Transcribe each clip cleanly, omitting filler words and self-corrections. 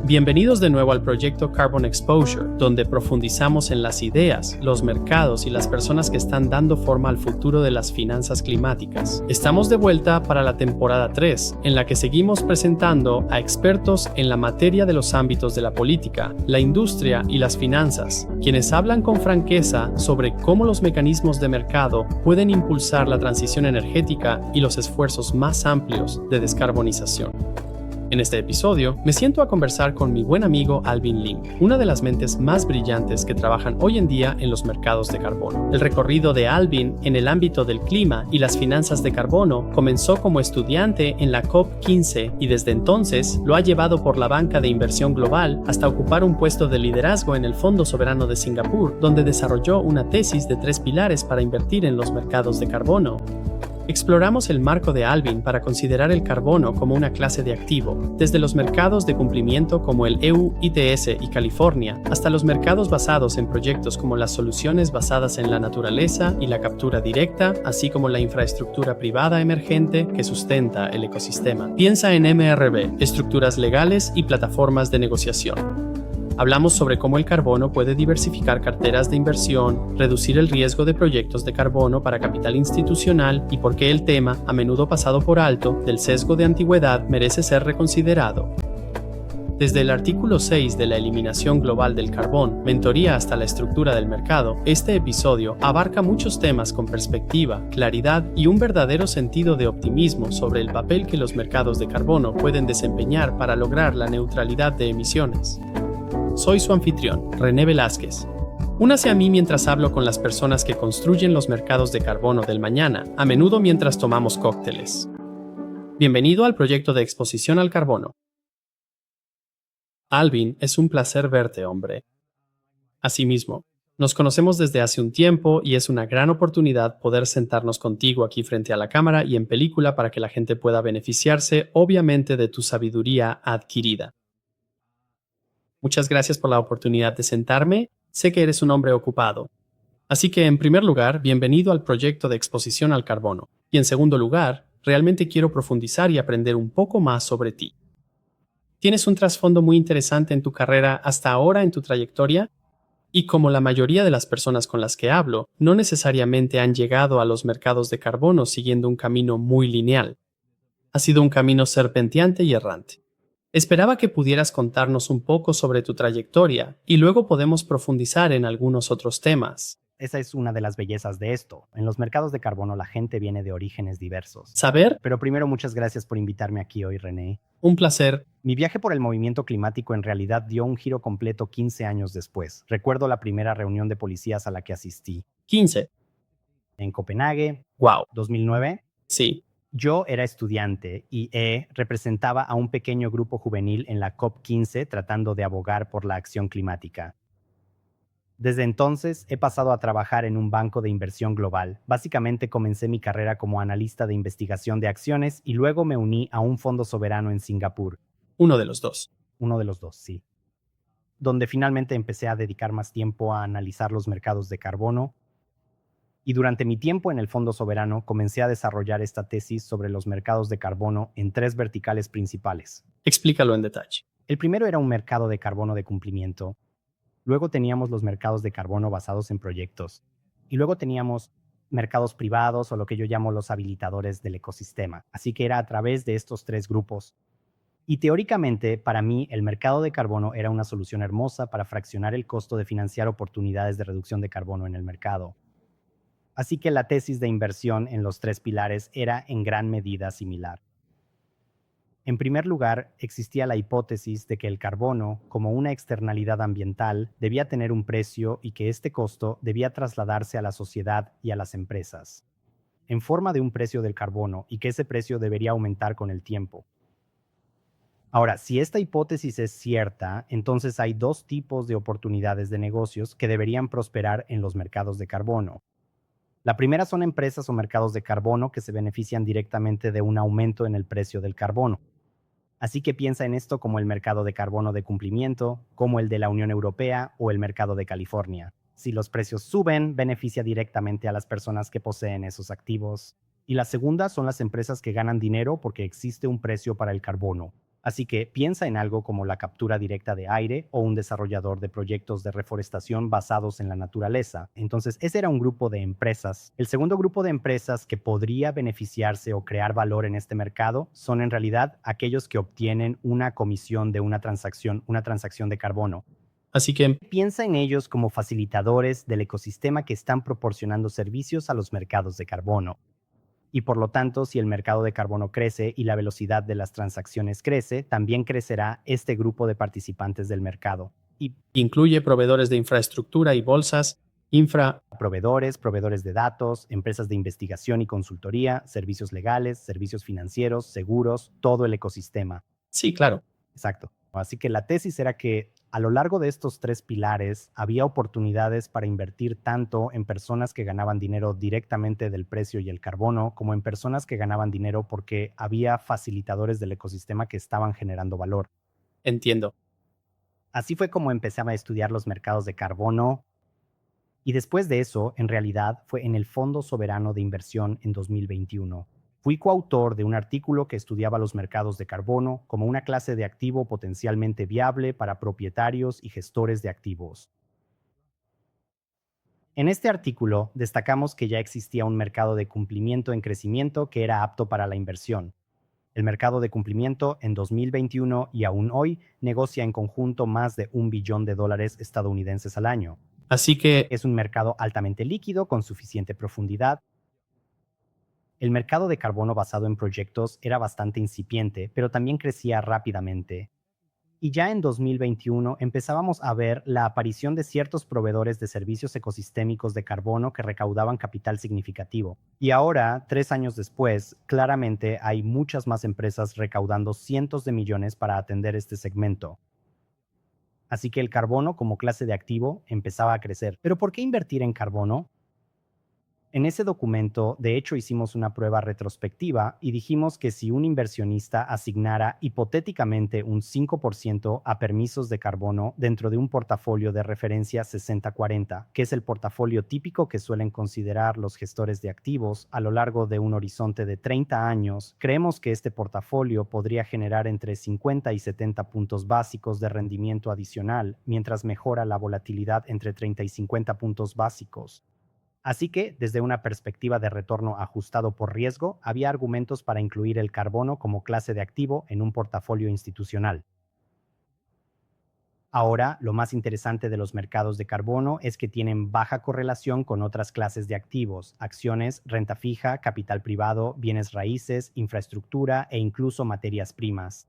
Bienvenidos de nuevo al proyecto Carbon Exposure, donde profundizamos en las ideas, los mercados y las personas que están dando forma al futuro de las finanzas climáticas. Estamos de vuelta para la temporada 3, en la que seguimos presentando a expertos en la materia de los ámbitos de la política, la industria y las finanzas, quienes hablan con franqueza sobre cómo los mecanismos de mercado pueden impulsar la transición energética y los esfuerzos más amplios de descarbonización. En este episodio, me siento a conversar con mi buen amigo Alvin Ling, una de las mentes más brillantes que trabajan hoy en día en los mercados de carbono. El recorrido de Alvin en el ámbito del clima y las finanzas de carbono comenzó como estudiante en la COP15 y desde entonces lo ha llevado por la banca de inversión global hasta ocupar un puesto de liderazgo en el Fondo Soberano de Singapur, donde desarrolló una tesis de 3 pilares para invertir en los mercados de carbono. Exploramos el marco de Alvin para considerar el carbono como una clase de activo, desde los mercados de cumplimiento como el EU ETS y California, hasta los mercados basados en proyectos como las soluciones basadas en la naturaleza y la captura directa, así como la infraestructura privada emergente que sustenta el ecosistema. Piensa en MRV, estructuras legales y plataformas de negociación. Hablamos sobre cómo el carbono puede diversificar carteras de inversión, reducir el riesgo de proyectos de carbono para capital institucional y por qué el tema, a menudo pasado por alto, del sesgo de antigüedad merece ser reconsiderado. Desde el artículo 6 de la eliminación global del carbón, mentoría hasta la estructura del mercado, este episodio abarca muchos temas con perspectiva, claridad y un verdadero sentido de optimismo sobre el papel que los mercados de carbono pueden desempeñar para lograr la neutralidad de emisiones. Soy su anfitrión, René Velázquez. Únase a mí mientras hablo con las personas que construyen los mercados de carbono del mañana, a menudo mientras tomamos cócteles. Bienvenido al proyecto de exposición al carbono. Alvin, es un placer verte, hombre. Asimismo, nos conocemos desde hace un tiempo y es una gran oportunidad poder sentarnos contigo aquí frente a la cámara y en película para que la gente pueda beneficiarse, obviamente, de tu sabiduría adquirida. Muchas gracias por la oportunidad de sentarme. Sé que eres un hombre ocupado. Así que, en primer lugar, bienvenido al proyecto de exposición al carbono. Y en segundo lugar, realmente quiero profundizar y aprender un poco más sobre ti. Tienes un trasfondo muy interesante en tu carrera hasta ahora en tu trayectoria, y como la mayoría de las personas con las que hablo, no necesariamente han llegado a los mercados de carbono siguiendo un camino muy lineal. Ha sido un camino serpenteante y errante. Esperaba que pudieras contarnos un poco sobre tu trayectoria y luego podemos profundizar en algunos otros temas. Esa es una de las bellezas de esto. En los mercados de carbono la gente viene de orígenes diversos. ¿Saber? Pero primero, muchas gracias por invitarme aquí hoy, René. Un placer. Mi viaje por el movimiento climático en realidad dio un giro completo 15 años después. Recuerdo la primera reunión de policías a la que asistí. 15. En Copenhague. Wow. 2009. Sí. Yo era estudiante y representaba a un pequeño grupo juvenil en la COP15 tratando de abogar por la acción climática. Desde entonces he pasado a trabajar en un banco de inversión global. Básicamente comencé mi carrera como analista de investigación de acciones y luego me uní a un fondo soberano en Singapur. Uno de los dos. Uno de los dos, sí. Donde finalmente empecé a dedicar más tiempo a analizar los mercados de carbono. Y durante mi tiempo en el Fondo Soberano comencé a desarrollar esta tesis sobre los mercados de carbono en 3 verticales principales. Explícalo en detalle. El primero era un mercado de carbono de cumplimiento. Luego teníamos los mercados de carbono basados en proyectos. Y luego teníamos mercados privados o lo que yo llamo los habilitadores del ecosistema. Así que era a través de estos 3 grupos. Y teóricamente, para mí, el mercado de carbono era una solución hermosa para fraccionar el costo de financiar oportunidades de reducción de carbono en el mercado. Así que la tesis de inversión en los 3 pilares era en gran medida similar. En primer lugar, existía la hipótesis de que el carbono, como una externalidad ambiental, debía tener un precio y que este costo debía trasladarse a la sociedad y a las empresas, en forma de un precio del carbono y que ese precio debería aumentar con el tiempo. Ahora, si esta hipótesis es cierta, entonces hay 2 tipos de oportunidades de negocios que deberían prosperar en los mercados de carbono. La primera son empresas o mercados de carbono que se benefician directamente de un aumento en el precio del carbono. Así que piensa en esto como el mercado de carbono de cumplimiento, como el de la Unión Europea o el mercado de California. Si los precios suben, beneficia directamente a las personas que poseen esos activos. Y la segunda son las empresas que ganan dinero porque existe un precio para el carbono. Así que piensa en algo como la captura directa de aire o un desarrollador de proyectos de reforestación basados en la naturaleza. Entonces, ese era un grupo de empresas. El segundo grupo de empresas que podría beneficiarse o crear valor en este mercado son en realidad aquellos que obtienen una comisión de una transacción de carbono. Así que, Piensa en ellos como facilitadores del ecosistema que están proporcionando servicios a los mercados de carbono. Y por lo tanto, si el mercado de carbono crece y la velocidad de las transacciones crece, también crecerá este grupo de participantes del mercado. Y incluye proveedores de infraestructura y bolsas, proveedores de datos, empresas de investigación y consultoría, servicios legales, servicios financieros, seguros, todo el ecosistema. Sí, claro. Exacto. Así que la tesis era que a lo largo de estos tres pilares había oportunidades para invertir tanto en personas que ganaban dinero directamente del precio y el carbono, como en personas que ganaban dinero porque había facilitadores del ecosistema que estaban generando valor. Entiendo. Así fue como empecé a estudiar los mercados de carbono y después de eso, en realidad, fue en el Fondo Soberano de Inversión en 2021. Fui coautor de un artículo que estudiaba los mercados de carbono como una clase de activo potencialmente viable para propietarios y gestores de activos. En este artículo destacamos que ya existía un mercado de cumplimiento en crecimiento que era apto para la inversión. El mercado de cumplimiento en 2021 y aún hoy negocia en conjunto más de $1 billón estadounidenses al año. Así que, Es un mercado altamente líquido con suficiente profundidad. El mercado de carbono basado en proyectos era bastante incipiente, pero también crecía rápidamente. Y ya en 2021 empezábamos a ver la aparición de ciertos proveedores de servicios ecosistémicos de carbono que recaudaban capital significativo. Y ahora, 3 años después, claramente hay muchas más empresas recaudando cientos de millones para atender este segmento. Así que el carbono como clase de activo empezaba a crecer. ¿Pero por qué invertir en carbono? En ese documento, de hecho, hicimos una prueba retrospectiva y dijimos que si un inversionista asignara hipotéticamente un 5% a permisos de carbono dentro de un portafolio de referencia 60-40, que es el portafolio típico que suelen considerar los gestores de activos a lo largo de un horizonte de 30 años, creemos que este portafolio podría generar entre 50 y 70 puntos básicos de rendimiento adicional, mientras mejora la volatilidad entre 30 y 50 puntos básicos. Así que, desde una perspectiva de retorno ajustado por riesgo, había argumentos para incluir el carbono como clase de activo en un portafolio institucional. Ahora, lo más interesante de los mercados de carbono es que tienen baja correlación con otras clases de activos, acciones, renta fija, capital privado, bienes raíces, infraestructura e incluso materias primas.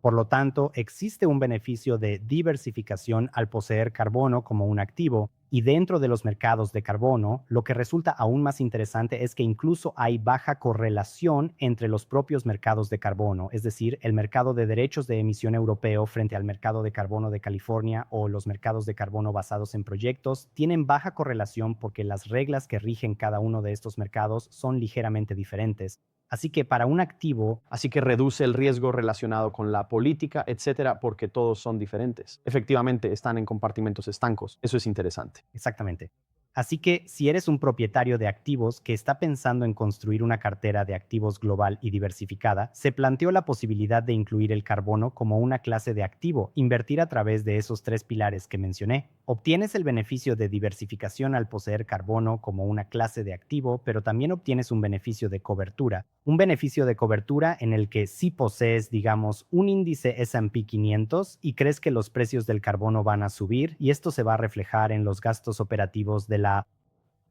Por lo tanto, existe un beneficio de diversificación al poseer carbono como un activo, y dentro de los mercados de carbono, lo que resulta aún más interesante es que incluso hay baja correlación entre los propios mercados de carbono, es decir, el mercado de derechos de emisión europeo frente al mercado de carbono de California o los mercados de carbono basados en proyectos, tienen baja correlación porque las reglas que rigen cada uno de estos mercados son ligeramente diferentes. Así que para un activo, Así que reduce el riesgo relacionado con la política, etcétera, porque todos son diferentes. Efectivamente, están en compartimentos estancos. Eso es interesante. exactamente. Así que si eres un propietario de activos que está pensando en construir una cartera de activos global y diversificada, se planteó la posibilidad de incluir el carbono como una clase de activo, invertir a través de esos tres pilares que mencioné. Obtienes el beneficio de diversificación al poseer carbono como una clase de activo, pero también obtienes un beneficio de cobertura. Un beneficio de cobertura en el que si posees, digamos, un índice S&P 500 y crees que los precios del carbono van a subir y esto se va a reflejar en los gastos operativos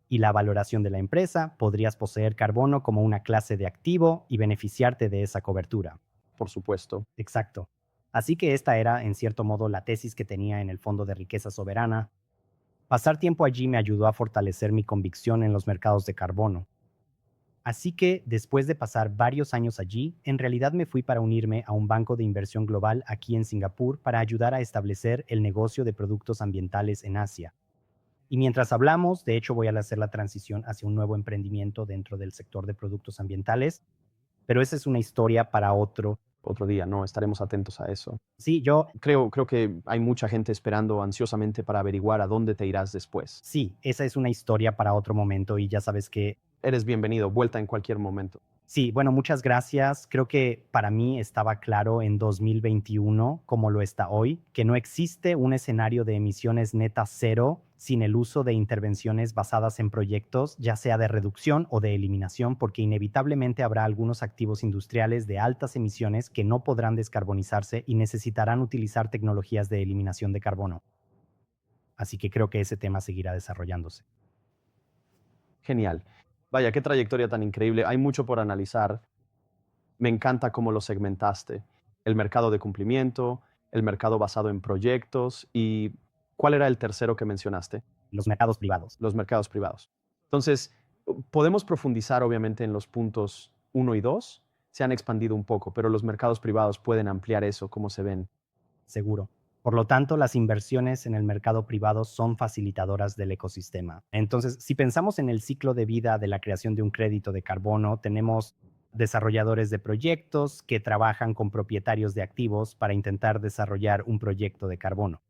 y la valoración de la empresa, podrías poseer carbono como una clase de activo y beneficiarte de esa cobertura. Por supuesto. Exacto. Así que esta era, en cierto modo, la tesis que tenía en el Fondo de Riqueza Soberana. Pasar tiempo allí me ayudó a fortalecer mi convicción en los mercados de carbono. Así que, después de pasar varios años allí, en realidad me fui para unirme a un banco de inversión global aquí en Singapur para ayudar a establecer el negocio de productos ambientales en Asia. Y mientras hablamos, de hecho voy a hacer la transición hacia un nuevo emprendimiento dentro del sector de productos ambientales, pero esa es una historia para Otro día, ¿no? Estaremos atentos a eso. Sí, Creo que hay mucha gente esperando ansiosamente para averiguar a dónde te irás después. sí, esa es una historia para otro momento y ya sabes que Eres bienvenido, vuelta en cualquier momento. Sí, bueno, muchas gracias. Creo que para mí estaba claro en 2021, como lo está hoy, que no existe un escenario de emisiones netas cero sin el uso de intervenciones basadas en proyectos, ya sea de reducción o de eliminación, porque inevitablemente habrá algunos activos industriales de altas emisiones que no podrán descarbonizarse y necesitarán utilizar tecnologías de eliminación de carbono. Así que creo que ese tema seguirá desarrollándose. Genial. Vaya, qué trayectoria tan increíble. Hay mucho por analizar. Me encanta cómo lo segmentaste. El mercado de cumplimiento, el mercado basado en proyectos y ¿cuál era el tercero que mencionaste? Los mercados privados. Los mercados privados. Entonces, podemos profundizar obviamente en los puntos uno y 2. Se han expandido un poco, pero los mercados privados pueden ampliar eso, ¿cómo se ven? Seguro. Por lo tanto, las inversiones en el mercado privado son facilitadoras del ecosistema. Entonces, si pensamos en el ciclo de vida de la creación de un crédito de carbono, tenemos desarrolladores de proyectos que trabajan con propietarios de activos para intentar desarrollar un proyecto de carbono.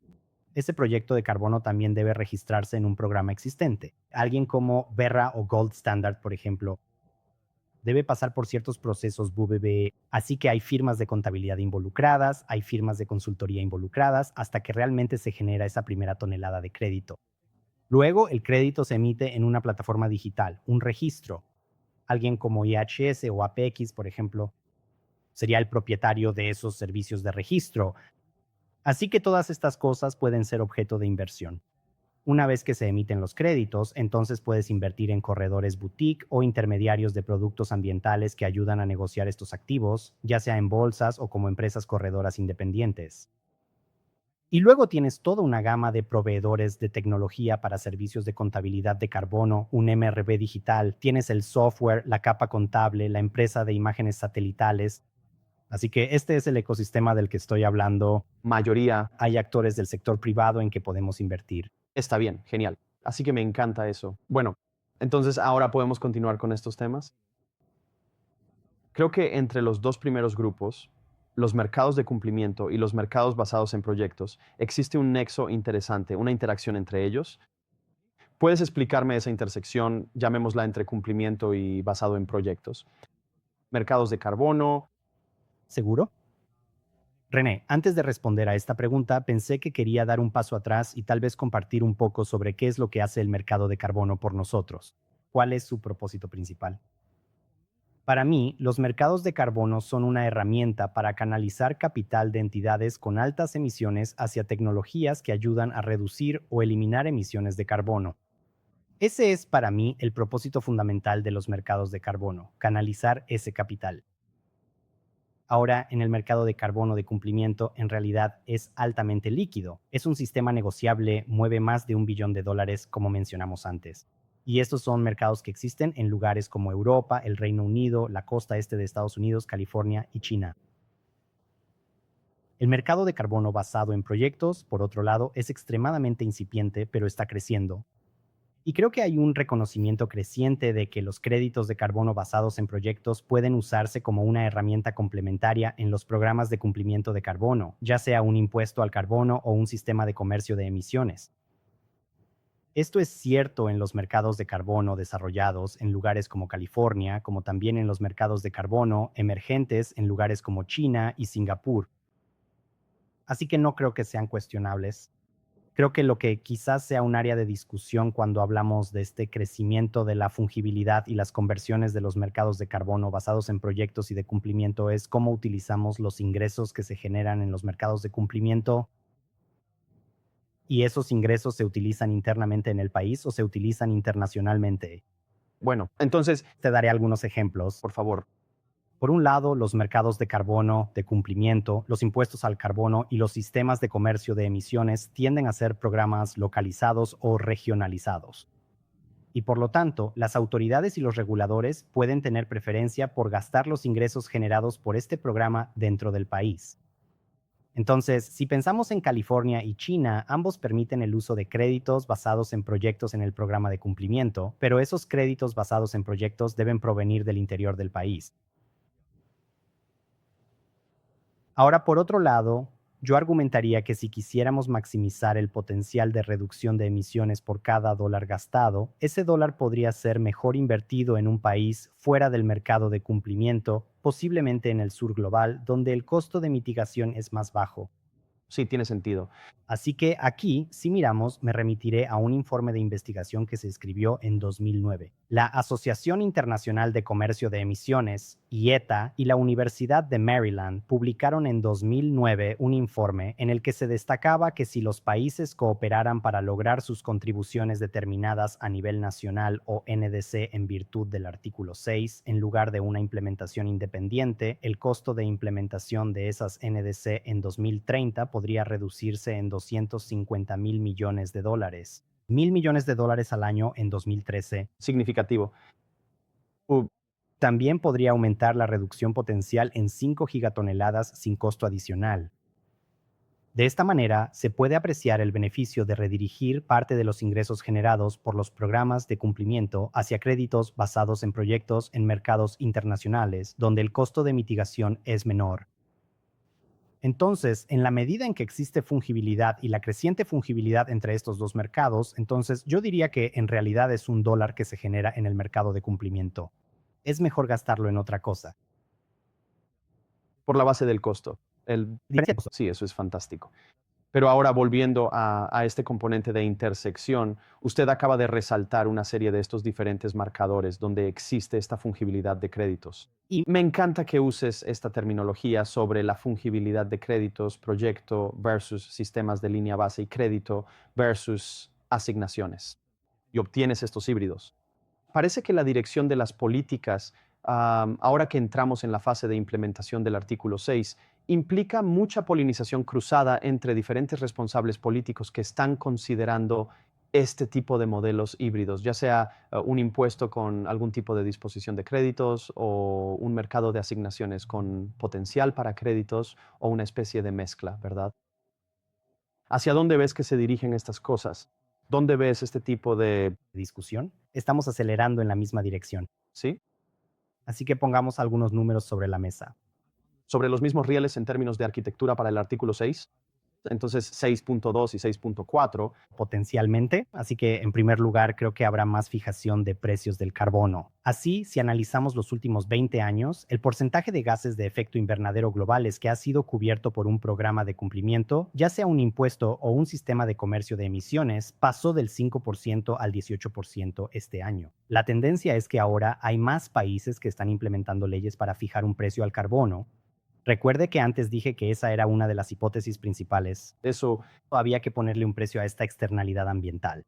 Ese proyecto de carbono también debe registrarse en un programa existente. Alguien como Verra o Gold Standard, por ejemplo, debe pasar por ciertos procesos BBB, así que hay firmas de contabilidad involucradas, hay firmas de consultoría involucradas, hasta que realmente se genera esa primera tonelada de crédito. Luego, el crédito se emite en una plataforma digital, un registro. Alguien como IHS o APX, por ejemplo, sería el propietario de esos servicios de registro. Así que todas estas cosas pueden ser objeto de inversión. Una vez que se emiten los créditos, entonces puedes invertir en corredores boutique o intermediarios de productos ambientales que ayudan a negociar estos activos, ya sea en bolsas o como empresas corredoras independientes. Y luego tienes toda una gama de proveedores de tecnología para servicios de contabilidad de carbono, un MRB digital, tienes el software, la capa contable, la empresa de imágenes satelitales. Así que este es el ecosistema del que estoy hablando. Mayoría Hay actores del sector privado en que podemos invertir. está bien, genial. Así que me encanta eso. Bueno, entonces ahora podemos continuar con estos temas. Creo que entre los dos primeros grupos, los mercados de cumplimiento y los mercados basados en proyectos, existe un nexo interesante, una interacción entre ellos. ¿Puedes explicarme esa intersección, llamémosla entre cumplimiento y basado en proyectos? Mercados de carbono. ¿Seguro? René, antes de responder a esta pregunta, pensé que quería dar un paso atrás y tal vez compartir un poco sobre qué es lo que hace el mercado de carbono por nosotros. ¿Cuál es su propósito principal? Para mí, los mercados de carbono son una herramienta para canalizar capital de entidades con altas emisiones hacia tecnologías que ayudan a reducir o eliminar emisiones de carbono. Ese es para mí el propósito fundamental de los mercados de carbono, canalizar ese capital. Ahora, en el mercado de carbono de cumplimiento, en realidad es altamente líquido. Es un sistema negociable, mueve más de $1 billón, como mencionamos antes. Y estos son mercados que existen en lugares como Europa, el Reino Unido, la costa este de Estados Unidos, California y China. El mercado de carbono basado en proyectos, por otro lado, es extremadamente incipiente, pero está creciendo. Y creo que hay un reconocimiento creciente de que los créditos de carbono basados en proyectos pueden usarse como una herramienta complementaria en los programas de cumplimiento de carbono, ya sea un impuesto al carbono o un sistema de comercio de emisiones. Esto es cierto en los mercados de carbono desarrollados en lugares como California, como también en los mercados de carbono emergentes en lugares como China y Singapur. Así que no creo que sean cuestionables. Creo que lo que quizás sea un área de discusión cuando hablamos de este crecimiento de la fungibilidad y las conversiones de los mercados de carbono basados en proyectos y de cumplimiento es cómo utilizamos los ingresos que se generan en los mercados de cumplimiento y esos ingresos se utilizan internamente en el país o se utilizan internacionalmente. Bueno, entonces, Te daré algunos ejemplos. por favor, Por un lado, los mercados de carbono, de cumplimiento, los impuestos al carbono y los sistemas de comercio de emisiones tienden a ser programas localizados o regionalizados. Y por lo tanto, las autoridades y los reguladores pueden tener preferencia por gastar los ingresos generados por este programa dentro del país. Entonces, si pensamos en California y China, ambos permiten el uso de créditos basados en proyectos en el programa de cumplimiento, pero esos créditos basados en proyectos deben provenir del interior del país. Ahora, por otro lado, Yo argumentaría que si quisiéramos maximizar el potencial de reducción de emisiones por cada dólar gastado, ese dólar podría ser mejor invertido en un país fuera del mercado de cumplimiento, posiblemente en el sur global, donde el costo de mitigación es más bajo. Sí, tiene sentido. Así que aquí, si miramos, me remitiré a un informe de investigación que se escribió en 2009. La Asociación Internacional de Comercio de Emisiones, IETA, y la Universidad de Maryland publicaron en 2009 un informe en el que se destacaba que si los países cooperaran para lograr sus contribuciones determinadas a nivel nacional o NDC en virtud del artículo 6, en lugar de una implementación independiente, el costo de implementación de esas NDC en 2030 podría reducirse en $250.000 millones. $1.000 millones al año en 2013. Significativo. Uh, También podría aumentar la reducción potencial en 5 gigatoneladas sin costo adicional. De esta manera, se puede apreciar el beneficio de redirigir parte de los ingresos generados por los programas de cumplimiento hacia créditos basados en proyectos en mercados internacionales, donde el costo de mitigación es menor. Entonces, en la medida en que existe fungibilidad y la creciente fungibilidad entre estos dos mercados, entonces yo diría que en realidad es un dólar que se genera en el mercado de cumplimiento. Es mejor gastarlo en otra cosa. por la base del costo. Sí, eso es fantástico. Pero ahora volviendo a este componente de intersección, usted acaba de resaltar una serie de estos diferentes marcadores donde existe esta fungibilidad de créditos. Y me encanta que uses esta terminología sobre la fungibilidad de créditos, proyecto versus sistemas de línea base y crédito versus asignaciones. Y obtienes estos híbridos. Parece que la dirección de las políticas, ahora que entramos en la fase de implementación del artículo 6, implica mucha polinización cruzada entre diferentes responsables políticos que están considerando este tipo de modelos híbridos, ya sea un impuesto con algún tipo de disposición de créditos o un mercado de asignaciones con potencial para créditos o una especie de mezcla, ¿verdad? ¿Hacia dónde ves que se dirigen estas cosas? ¿Dónde ves este tipo de... Discusión, estamos acelerando en la misma dirección. ¿Sí? Así que pongamos algunos números sobre la mesa. Sobre los mismos rieles en términos de arquitectura para el artículo 6. Entonces 6.2 y 6.4. Potencialmente, así que en primer lugar creo que habrá más fijación de precios del carbono. Así, si analizamos los últimos 20 años, el porcentaje de gases de efecto invernadero globales que ha sido cubierto por un programa de cumplimiento, ya sea un impuesto o un sistema de comercio de emisiones, pasó del 5% al 18% este año. La tendencia es que ahora hay más países que están implementando leyes para fijar un precio al carbono. Recuerde que antes dije que esa era una de las hipótesis principales. Eso, Había que ponerle un precio a esta externalidad ambiental.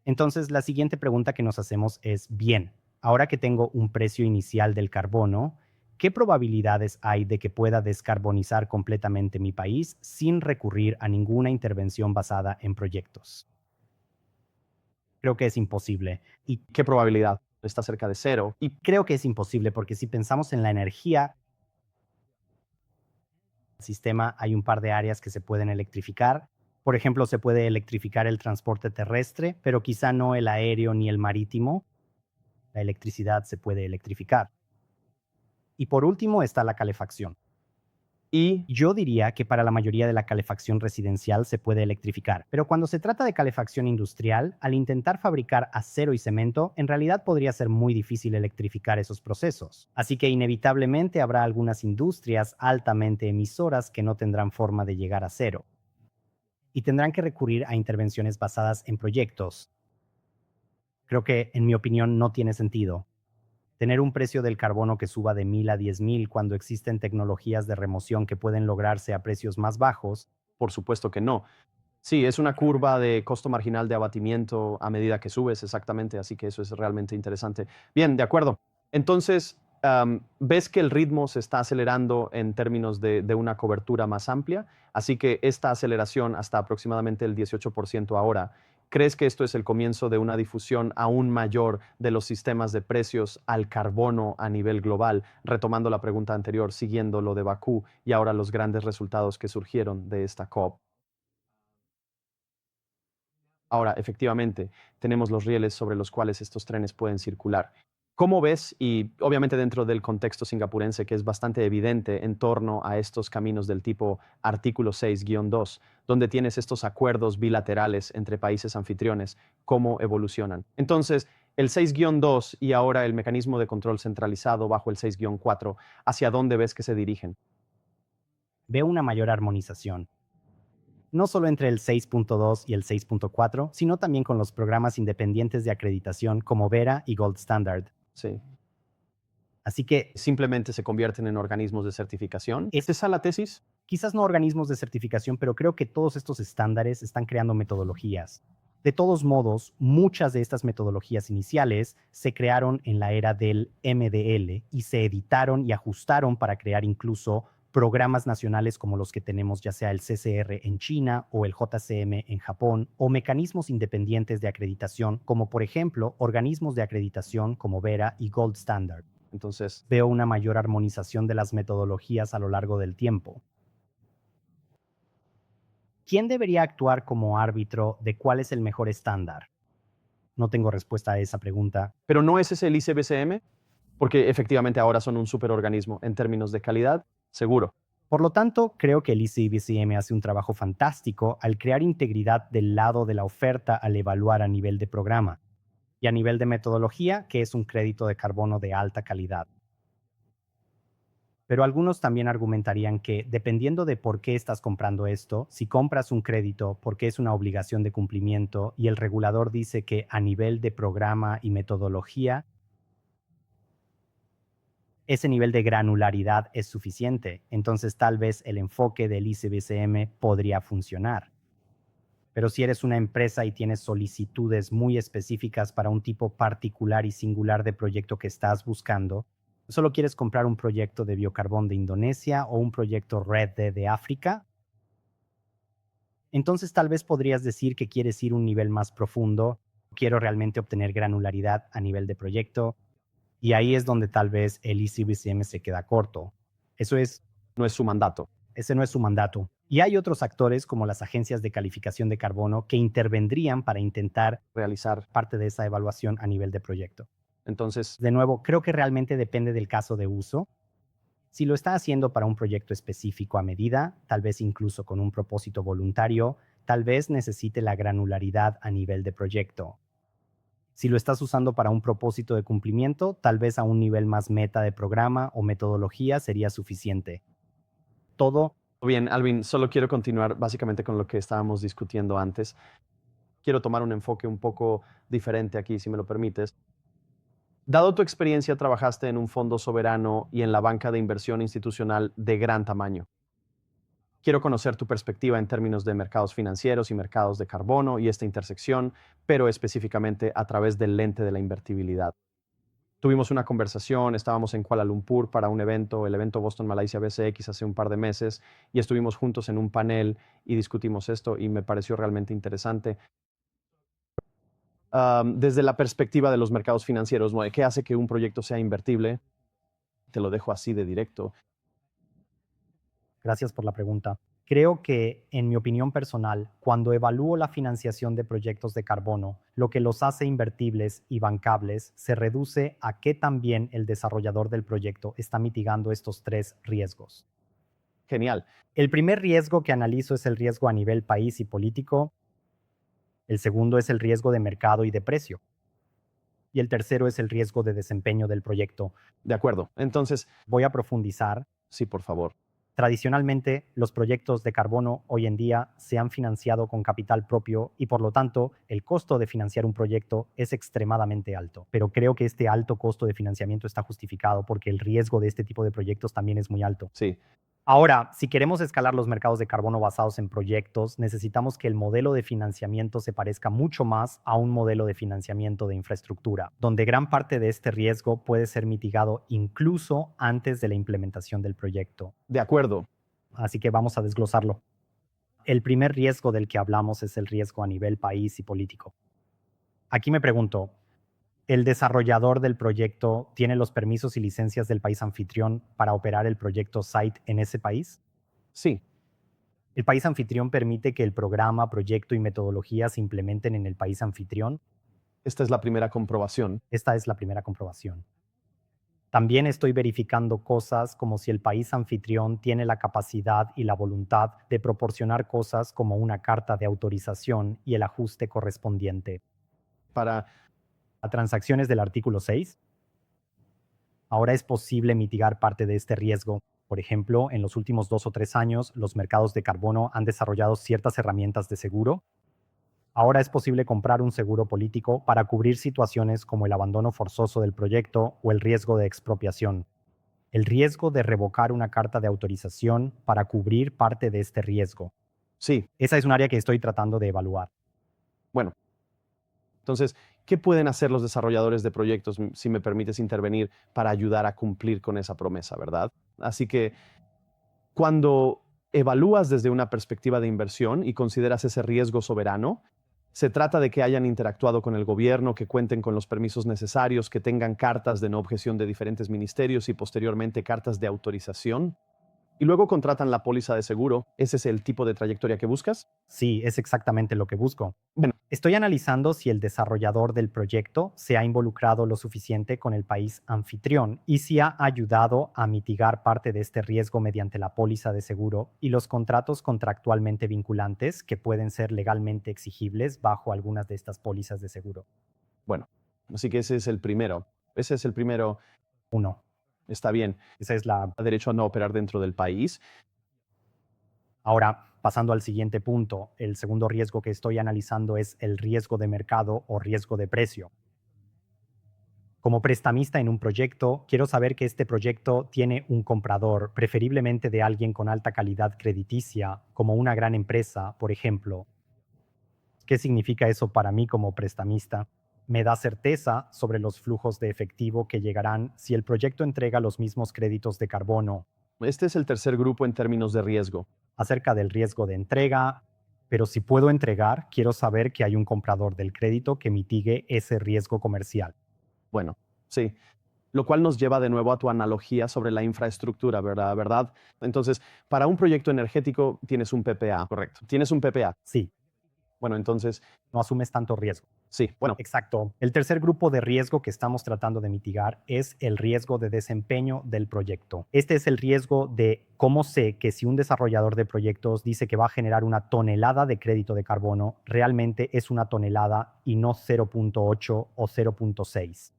Entonces, la siguiente pregunta que nos hacemos es, bien, ahora que tengo un precio inicial del carbono, ¿qué probabilidades hay de que pueda descarbonizar completamente mi país sin recurrir a ninguna intervención basada en proyectos? Creo que es imposible. Y ¿qué probabilidad? Está cerca de cero. creo que es imposible porque si pensamos en la energía, sistema hay un par de áreas que se pueden electrificar. Por ejemplo, se puede electrificar el transporte terrestre, pero quizá no el aéreo ni el marítimo. La electricidad se puede electrificar. Y por último está la calefacción. Y Yo diría que para la mayoría de la calefacción residencial se puede electrificar, pero cuando se trata de calefacción industrial, al intentar fabricar acero y cemento, en realidad podría ser muy difícil electrificar esos procesos. Así que inevitablemente habrá algunas industrias altamente emisoras que no tendrán forma de llegar a cero. Y tendrán que recurrir a intervenciones basadas en proyectos. Creo que, en mi opinión, no tiene sentido. Tener un precio del carbono que suba de 1,000 a 10,000 cuando existen tecnologías de remoción que pueden lograrse a precios más bajos. por supuesto que no. Sí, es una curva de costo marginal de abatimiento a medida que subes, exactamente, así que eso es realmente interesante. Bien, de acuerdo. Entonces, ves que el ritmo se está acelerando en términos de una cobertura más amplia, así que esta aceleración hasta aproximadamente el 18% ahora, ¿crees que esto es el comienzo de una difusión aún mayor de los sistemas de precios al carbono a nivel global? Retomando la pregunta anterior, siguiendo lo de Bakú y ahora los grandes resultados que surgieron de esta COP. Ahora, efectivamente, tenemos los rieles sobre los cuales estos trenes pueden circular. ¿Cómo ves, y obviamente dentro del contexto singapurense que es bastante evidente en torno a estos caminos del tipo artículo 6-2, donde tienes estos acuerdos bilaterales entre países anfitriones, cómo evolucionan? Entonces, el 6-2 y ahora el mecanismo de control centralizado bajo el 6-4, ¿hacia dónde ves que se dirigen? Veo una mayor armonización, no solo entre el 6.2 y el 6.4, sino también con los programas independientes de acreditación como Vera y Gold Standard. Sí. Así que ¿Simplemente se convierten en organismos de certificación? Es- ¿Es esa la tesis? quizás no organismos de certificación, pero creo que todos estos estándares están creando metodologías. De todos modos, muchas de estas metodologías iniciales se crearon en la era del MDL y se editaron y ajustaron para crear incluso programas nacionales como los que tenemos, ya sea el CCR en China o el JCM en Japón, o mecanismos independientes de acreditación, como por ejemplo organismos de acreditación como Vera y Gold Standard. Entonces, Veo una mayor armonización de las metodologías a lo largo del tiempo. ¿Quién debería actuar como árbitro de cuál es el mejor estándar? No tengo respuesta a esa pregunta. ¿pero no es ese el ICBCM? Porque efectivamente ahora son un superorganismo en términos de calidad, seguro. Por lo tanto, creo que el ICBCM hace un trabajo fantástico al crear integridad del lado de la oferta al evaluar a nivel de programa y a nivel de metodología, que es un crédito de carbono de alta calidad. Pero algunos también argumentarían que, dependiendo de por qué estás comprando esto, si compras un crédito porque es una obligación de cumplimiento y el regulador dice que a nivel de programa y metodología, ese nivel de granularidad es suficiente, entonces tal vez el enfoque del ICBCM podría funcionar. Pero si eres una empresa y tienes solicitudes muy específicas para un tipo particular y singular de proyecto que estás buscando, solo quieres comprar un proyecto de biocarbón de Indonesia o un proyecto Red de África, entonces tal vez podrías decir que quieres ir un nivel más profundo, quiero realmente obtener granularidad a nivel de proyecto, y ahí es donde tal vez el ICBCM se queda corto. No es su mandato. Ese no es su mandato. Y hay otros actores como las agencias de calificación de carbono que intervendrían para intentar Realizar. parte de esa evaluación a nivel de proyecto. Entonces, De nuevo, creo que realmente depende del caso de uso. Si lo está haciendo para un proyecto específico a medida, tal vez incluso con un propósito voluntario, tal vez necesite la granularidad a nivel de proyecto. Si lo estás usando para un propósito de cumplimiento, tal vez a un nivel más meta de programa o metodología sería suficiente. Todo bien, Alvin, solo quiero continuar básicamente con lo que estábamos discutiendo antes. Quiero tomar un enfoque un poco diferente aquí, si me lo permites. Dado tu experiencia, trabajaste en un fondo soberano y en la banca de inversión institucional de gran tamaño. Quiero conocer tu perspectiva en términos de mercados financieros y mercados de carbono y esta intersección, pero específicamente a través del lente de la invertibilidad. Tuvimos una conversación, estábamos en Kuala Lumpur para un evento, el evento Boston Malaysia BCX hace un par de meses, y estuvimos juntos en un panel y discutimos esto y me pareció realmente interesante. Desde la perspectiva de los mercados financieros, ¿no? ¿Qué hace que un proyecto sea invertible? Te lo dejo así de directo. Gracias por la pregunta. Creo que, en mi opinión personal, cuando evalúo la financiación de proyectos de carbono, lo que los hace invertibles y bancables se reduce a qué también el desarrollador del proyecto está mitigando estos tres riesgos. Genial. El primer riesgo que analizo es el riesgo a nivel país y político. El segundo es el riesgo de mercado y de precio. Y el tercero es el riesgo de desempeño del proyecto. De acuerdo. Entonces, Voy a profundizar. sí, por favor. Tradicionalmente, los proyectos de carbono hoy en día se han financiado con capital propio y por lo tanto el costo de financiar un proyecto es extremadamente alto. Pero creo que este alto costo de financiamiento está justificado porque el riesgo de este tipo de proyectos también es muy alto. Sí. Ahora, si queremos escalar los mercados de carbono basados en proyectos, necesitamos que el modelo de financiamiento se parezca mucho más a un modelo de financiamiento de infraestructura, donde gran parte de este riesgo puede ser mitigado incluso antes de la implementación del proyecto. De acuerdo. Así que vamos a desglosarlo. El primer riesgo del que hablamos es el riesgo a nivel país y político. Aquí me pregunto, ¿el desarrollador del proyecto tiene los permisos y licencias del país anfitrión para operar el proyecto site en ese país? Sí. ¿El país anfitrión permite que el programa, proyecto y metodología se implementen en el país anfitrión? Esta es la primera comprobación. Esta es la primera comprobación. También estoy verificando cosas como si el país anfitrión tiene la capacidad y la voluntad de proporcionar cosas como una carta de autorización y el ajuste correspondiente. Para A transacciones del artículo 6, ahora es posible mitigar parte de este riesgo. Por ejemplo, en los últimos 2 o 3 años, los mercados de carbono han desarrollado ciertas herramientas de seguro. Ahora es posible comprar un seguro político para cubrir situaciones como el abandono forzoso del proyecto o el riesgo de expropiación. El riesgo de revocar una carta de autorización para cubrir parte de este riesgo. sí, Esa es un área que estoy tratando de evaluar. bueno. Entonces, ¿qué pueden hacer los desarrolladores de proyectos, si me permites intervenir, para ayudar a cumplir con esa promesa, verdad? Así que cuando evalúas desde una perspectiva de inversión y consideras ese riesgo soberano, se trata de que hayan interactuado con el gobierno, que cuenten con los permisos necesarios, que tengan cartas de no objeción de diferentes ministerios y posteriormente cartas de autorización. Y luego contratan la póliza de seguro. ¿Ese es el tipo de trayectoria que buscas? Sí, es exactamente lo que busco. Bueno, Estoy analizando si el desarrollador del proyecto se ha involucrado lo suficiente con el país anfitrión y si ha ayudado a mitigar parte de este riesgo mediante la póliza de seguro y los contratos contractualmente vinculantes que pueden ser legalmente exigibles bajo algunas de estas pólizas de seguro. bueno, así que ese es el primero. Ese es el primero. 1. Está bien. Esa es la... Derecho a no operar dentro del país. Ahora, pasando al siguiente punto, el segundo riesgo que estoy analizando es el riesgo de mercado o riesgo de precio. Como prestamista en un proyecto, quiero saber que este proyecto tiene un comprador, preferiblemente de alguien con alta calidad crediticia, como una gran empresa, por ejemplo. ¿Qué significa eso para mí como prestamista? Me da certeza sobre los flujos de efectivo que llegarán si el proyecto entrega los mismos créditos de carbono, Este es el tercer grupo en términos de riesgo. acerca del riesgo de entrega, pero si puedo entregar, quiero saber que hay un comprador del crédito que mitigue ese riesgo comercial. Bueno, sí. Lo cual nos lleva de nuevo a tu analogía sobre la infraestructura, ¿verdad? Entonces, para un proyecto energético tienes un PPA, correcto. Tienes un PPA. Sí, Bueno, entonces, no asumes tanto riesgo. sí, bueno, Exacto. El tercer grupo de riesgo que estamos tratando de mitigar es el riesgo de desempeño del proyecto. Este es el riesgo de cómo sé que si un desarrollador de proyectos dice que va a generar una tonelada de crédito de carbono, realmente es una tonelada y no 0.8 o 0.6.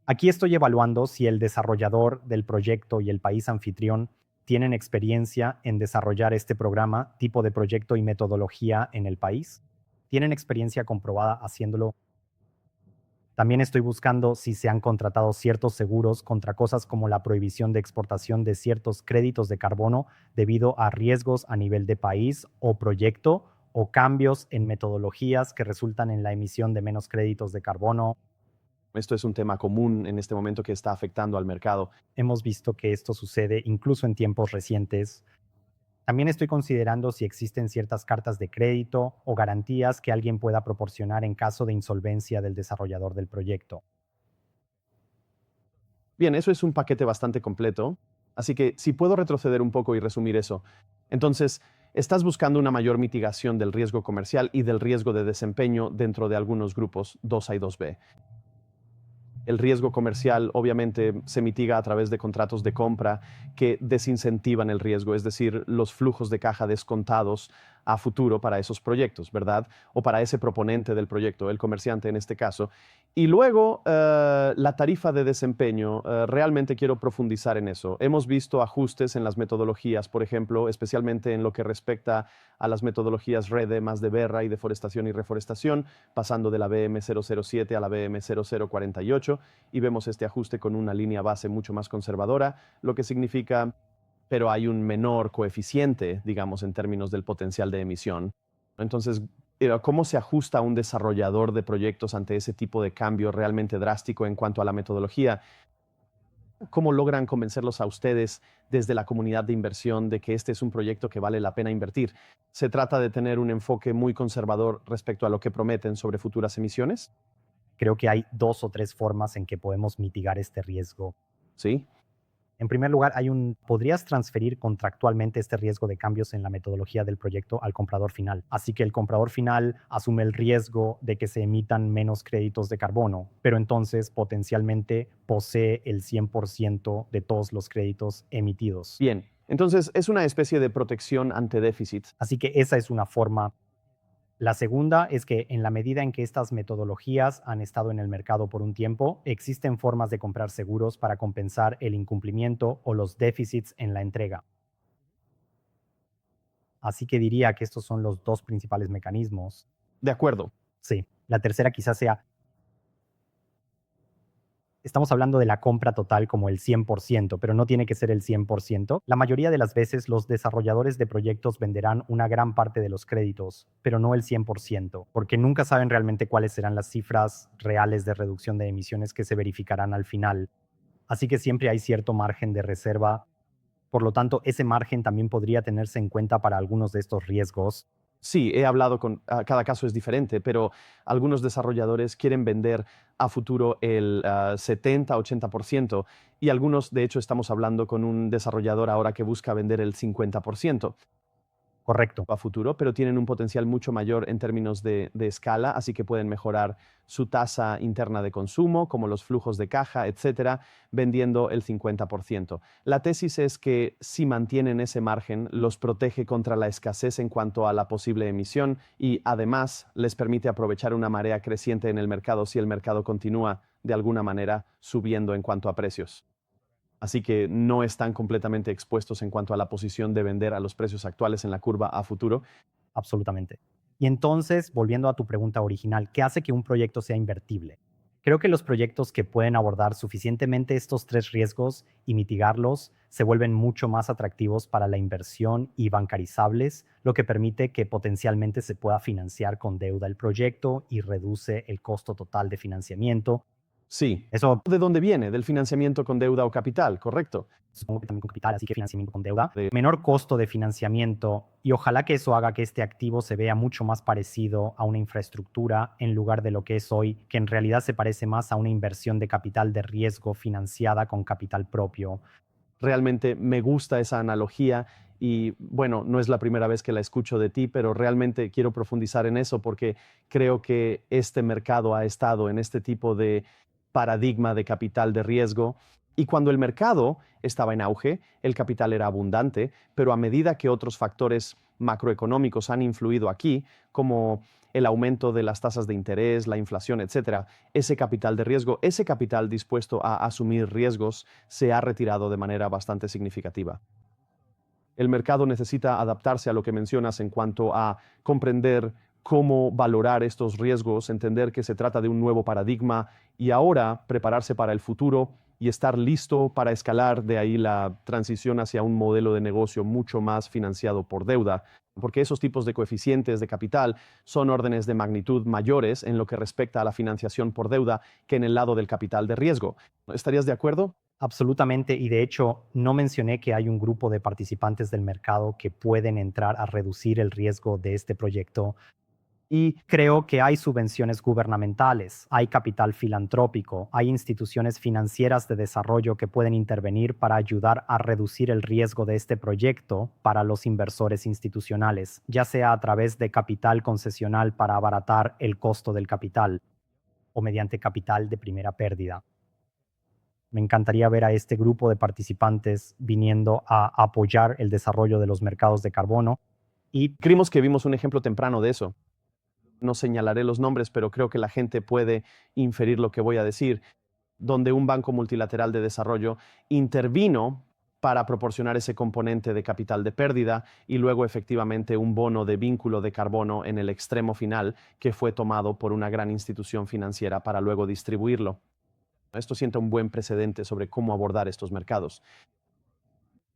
Aquí estoy evaluando si el desarrollador del proyecto y el país anfitrión tienen experiencia en desarrollar este programa, tipo de proyecto y metodología en el país. ¿Tienen experiencia comprobada haciéndolo? También estoy buscando si se han contratado ciertos seguros contra cosas como la prohibición de exportación de ciertos créditos de carbono debido a riesgos a nivel de país o proyecto o cambios en metodologías que resultan en la emisión de menos créditos de carbono. esto es un tema común en este momento que está afectando al mercado. Hemos visto que esto sucede incluso en tiempos recientes. También estoy considerando si existen ciertas cartas de crédito o garantías que alguien pueda proporcionar en caso de insolvencia del desarrollador del proyecto. Bien, eso es un paquete bastante completo. Así que si puedo retroceder un poco y resumir eso. Entonces, estás buscando una mayor mitigación del riesgo comercial y del riesgo de desempeño dentro de algunos grupos 2A y 2B. El riesgo comercial obviamente se mitiga a través de contratos de compra que desincentivan el riesgo, es decir, los flujos de caja descontados a futuro para esos proyectos, ¿verdad? O para ese proponente del proyecto, el comerciante en este caso. Y luego, la tarifa de desempeño, realmente quiero profundizar en eso. Hemos visto ajustes en las metodologías, por ejemplo, especialmente en lo que respecta a las metodologías REDE más de berra y deforestación y reforestación, pasando de la BM007 a la BM0048, y vemos este ajuste con una línea base mucho más conservadora, lo que significa, pero hay un menor coeficiente, digamos, en términos del potencial de emisión. Entonces, ¿cómo se ajusta un desarrollador de proyectos ante ese tipo de cambio realmente drástico en cuanto a la metodología? ¿Cómo logran convencerlos a ustedes desde la comunidad de inversión de que este es un proyecto que vale la pena invertir? ¿Se trata de tener un enfoque muy conservador respecto a lo que prometen sobre futuras emisiones? Creo que hay 2 o 3 formas en que podemos mitigar este riesgo. Sí. En primer lugar, podrías transferir contractualmente este riesgo de cambios en la metodología del proyecto al comprador final. Así que el comprador final asume el riesgo de que se emitan menos créditos de carbono, pero entonces potencialmente posee el 100% de todos los créditos emitidos. Bien, entonces es una especie de protección ante déficits. Así que esa es una forma. La segunda es que en la medida en que estas metodologías han estado en el mercado por un tiempo, existen formas de comprar seguros para compensar el incumplimiento o los déficits en la entrega. Así que diría que estos son los dos principales mecanismos. De acuerdo. Sí, la tercera quizás sea, estamos hablando de la compra total como el 100%, pero no tiene que ser el 100%. La mayoría de las veces los desarrolladores de proyectos venderán una gran parte de los créditos, pero no el 100%, porque nunca saben realmente cuáles serán las cifras reales de reducción de emisiones que se verificarán al final. Así que siempre hay cierto margen de reserva. Por lo tanto, ese margen también podría tenerse en cuenta para algunos de estos riesgos. Sí, he hablado cada caso es diferente, pero algunos desarrolladores quieren vender a futuro el 70-80% y algunos, de hecho, estamos hablando con un desarrollador ahora que busca vender el 50%. Correcto. A futuro, pero tienen un potencial mucho mayor en términos de escala, así que pueden mejorar su tasa interna de consumo, como los flujos de caja, etcétera, vendiendo el 50%. La tesis es que si mantienen ese margen, los protege contra la escasez en cuanto a la posible emisión y además les permite aprovechar una marea creciente en el mercado si el mercado continúa de alguna manera subiendo en cuanto a precios. Así que no están completamente expuestos en cuanto a la posición de vender a los precios actuales en la curva a futuro. Absolutamente. Y entonces, volviendo a tu pregunta original, ¿qué hace que un proyecto sea invertible? Creo que los proyectos que pueden abordar suficientemente estos tres riesgos y mitigarlos se vuelven mucho más atractivos para la inversión y bancarizables, lo que permite que potencialmente se pueda financiar con deuda el proyecto y reduce el costo total de financiamiento. Sí. Eso ¿De dónde viene? Del financiamiento con deuda o capital, ¿correcto? supongo que también con capital, así que financiamiento con deuda, menor costo de financiamiento y ojalá que eso haga que este activo se vea mucho más parecido a una infraestructura en lugar de lo que es hoy, que en realidad se parece más a una inversión de capital de riesgo financiada con capital propio. Realmente me gusta esa analogía y bueno, no es la primera vez que la escucho de ti, pero realmente quiero profundizar en eso porque creo que este mercado ha estado en este tipo de paradigma de capital de riesgo y cuando el mercado estaba en auge, el capital era abundante, pero a medida que otros factores macroeconómicos han influido aquí, como el aumento de las tasas de interés, la inflación, etcétera, ese capital de riesgo, ese capital dispuesto a asumir riesgos, se ha retirado de manera bastante significativa. El mercado necesita adaptarse a lo que mencionas en cuanto a comprender cómo valorar estos riesgos, entender que se trata de un nuevo paradigma y ahora prepararse para el futuro y estar listo para escalar de ahí la transición hacia un modelo de negocio mucho más financiado por deuda, porque esos tipos de coeficientes de capital son órdenes de magnitud mayores en lo que respecta a la financiación por deuda que en el lado del capital de riesgo. ¿Estarías de acuerdo? Absolutamente, y de hecho no mencioné que hay un grupo de participantes del mercado que pueden entrar a reducir el riesgo de este proyecto. Y creo que hay subvenciones gubernamentales, hay capital filantrópico, hay instituciones financieras de desarrollo que pueden intervenir para ayudar a reducir el riesgo de este proyecto para los inversores institucionales, ya sea a través de capital concesional para abaratar el costo del capital o mediante capital de primera pérdida. Me encantaría ver a este grupo de participantes viniendo a apoyar el desarrollo de los mercados de carbono. Y Creímos que vimos un ejemplo temprano de eso. No señalaré los nombres, pero creo que la gente puede inferir lo que voy a decir, donde un banco multilateral de desarrollo intervino para proporcionar ese componente de capital de pérdida y luego efectivamente un bono de vínculo de carbono en el extremo final que fue tomado por una gran institución financiera para luego distribuirlo. Esto sienta un buen precedente sobre cómo abordar estos mercados.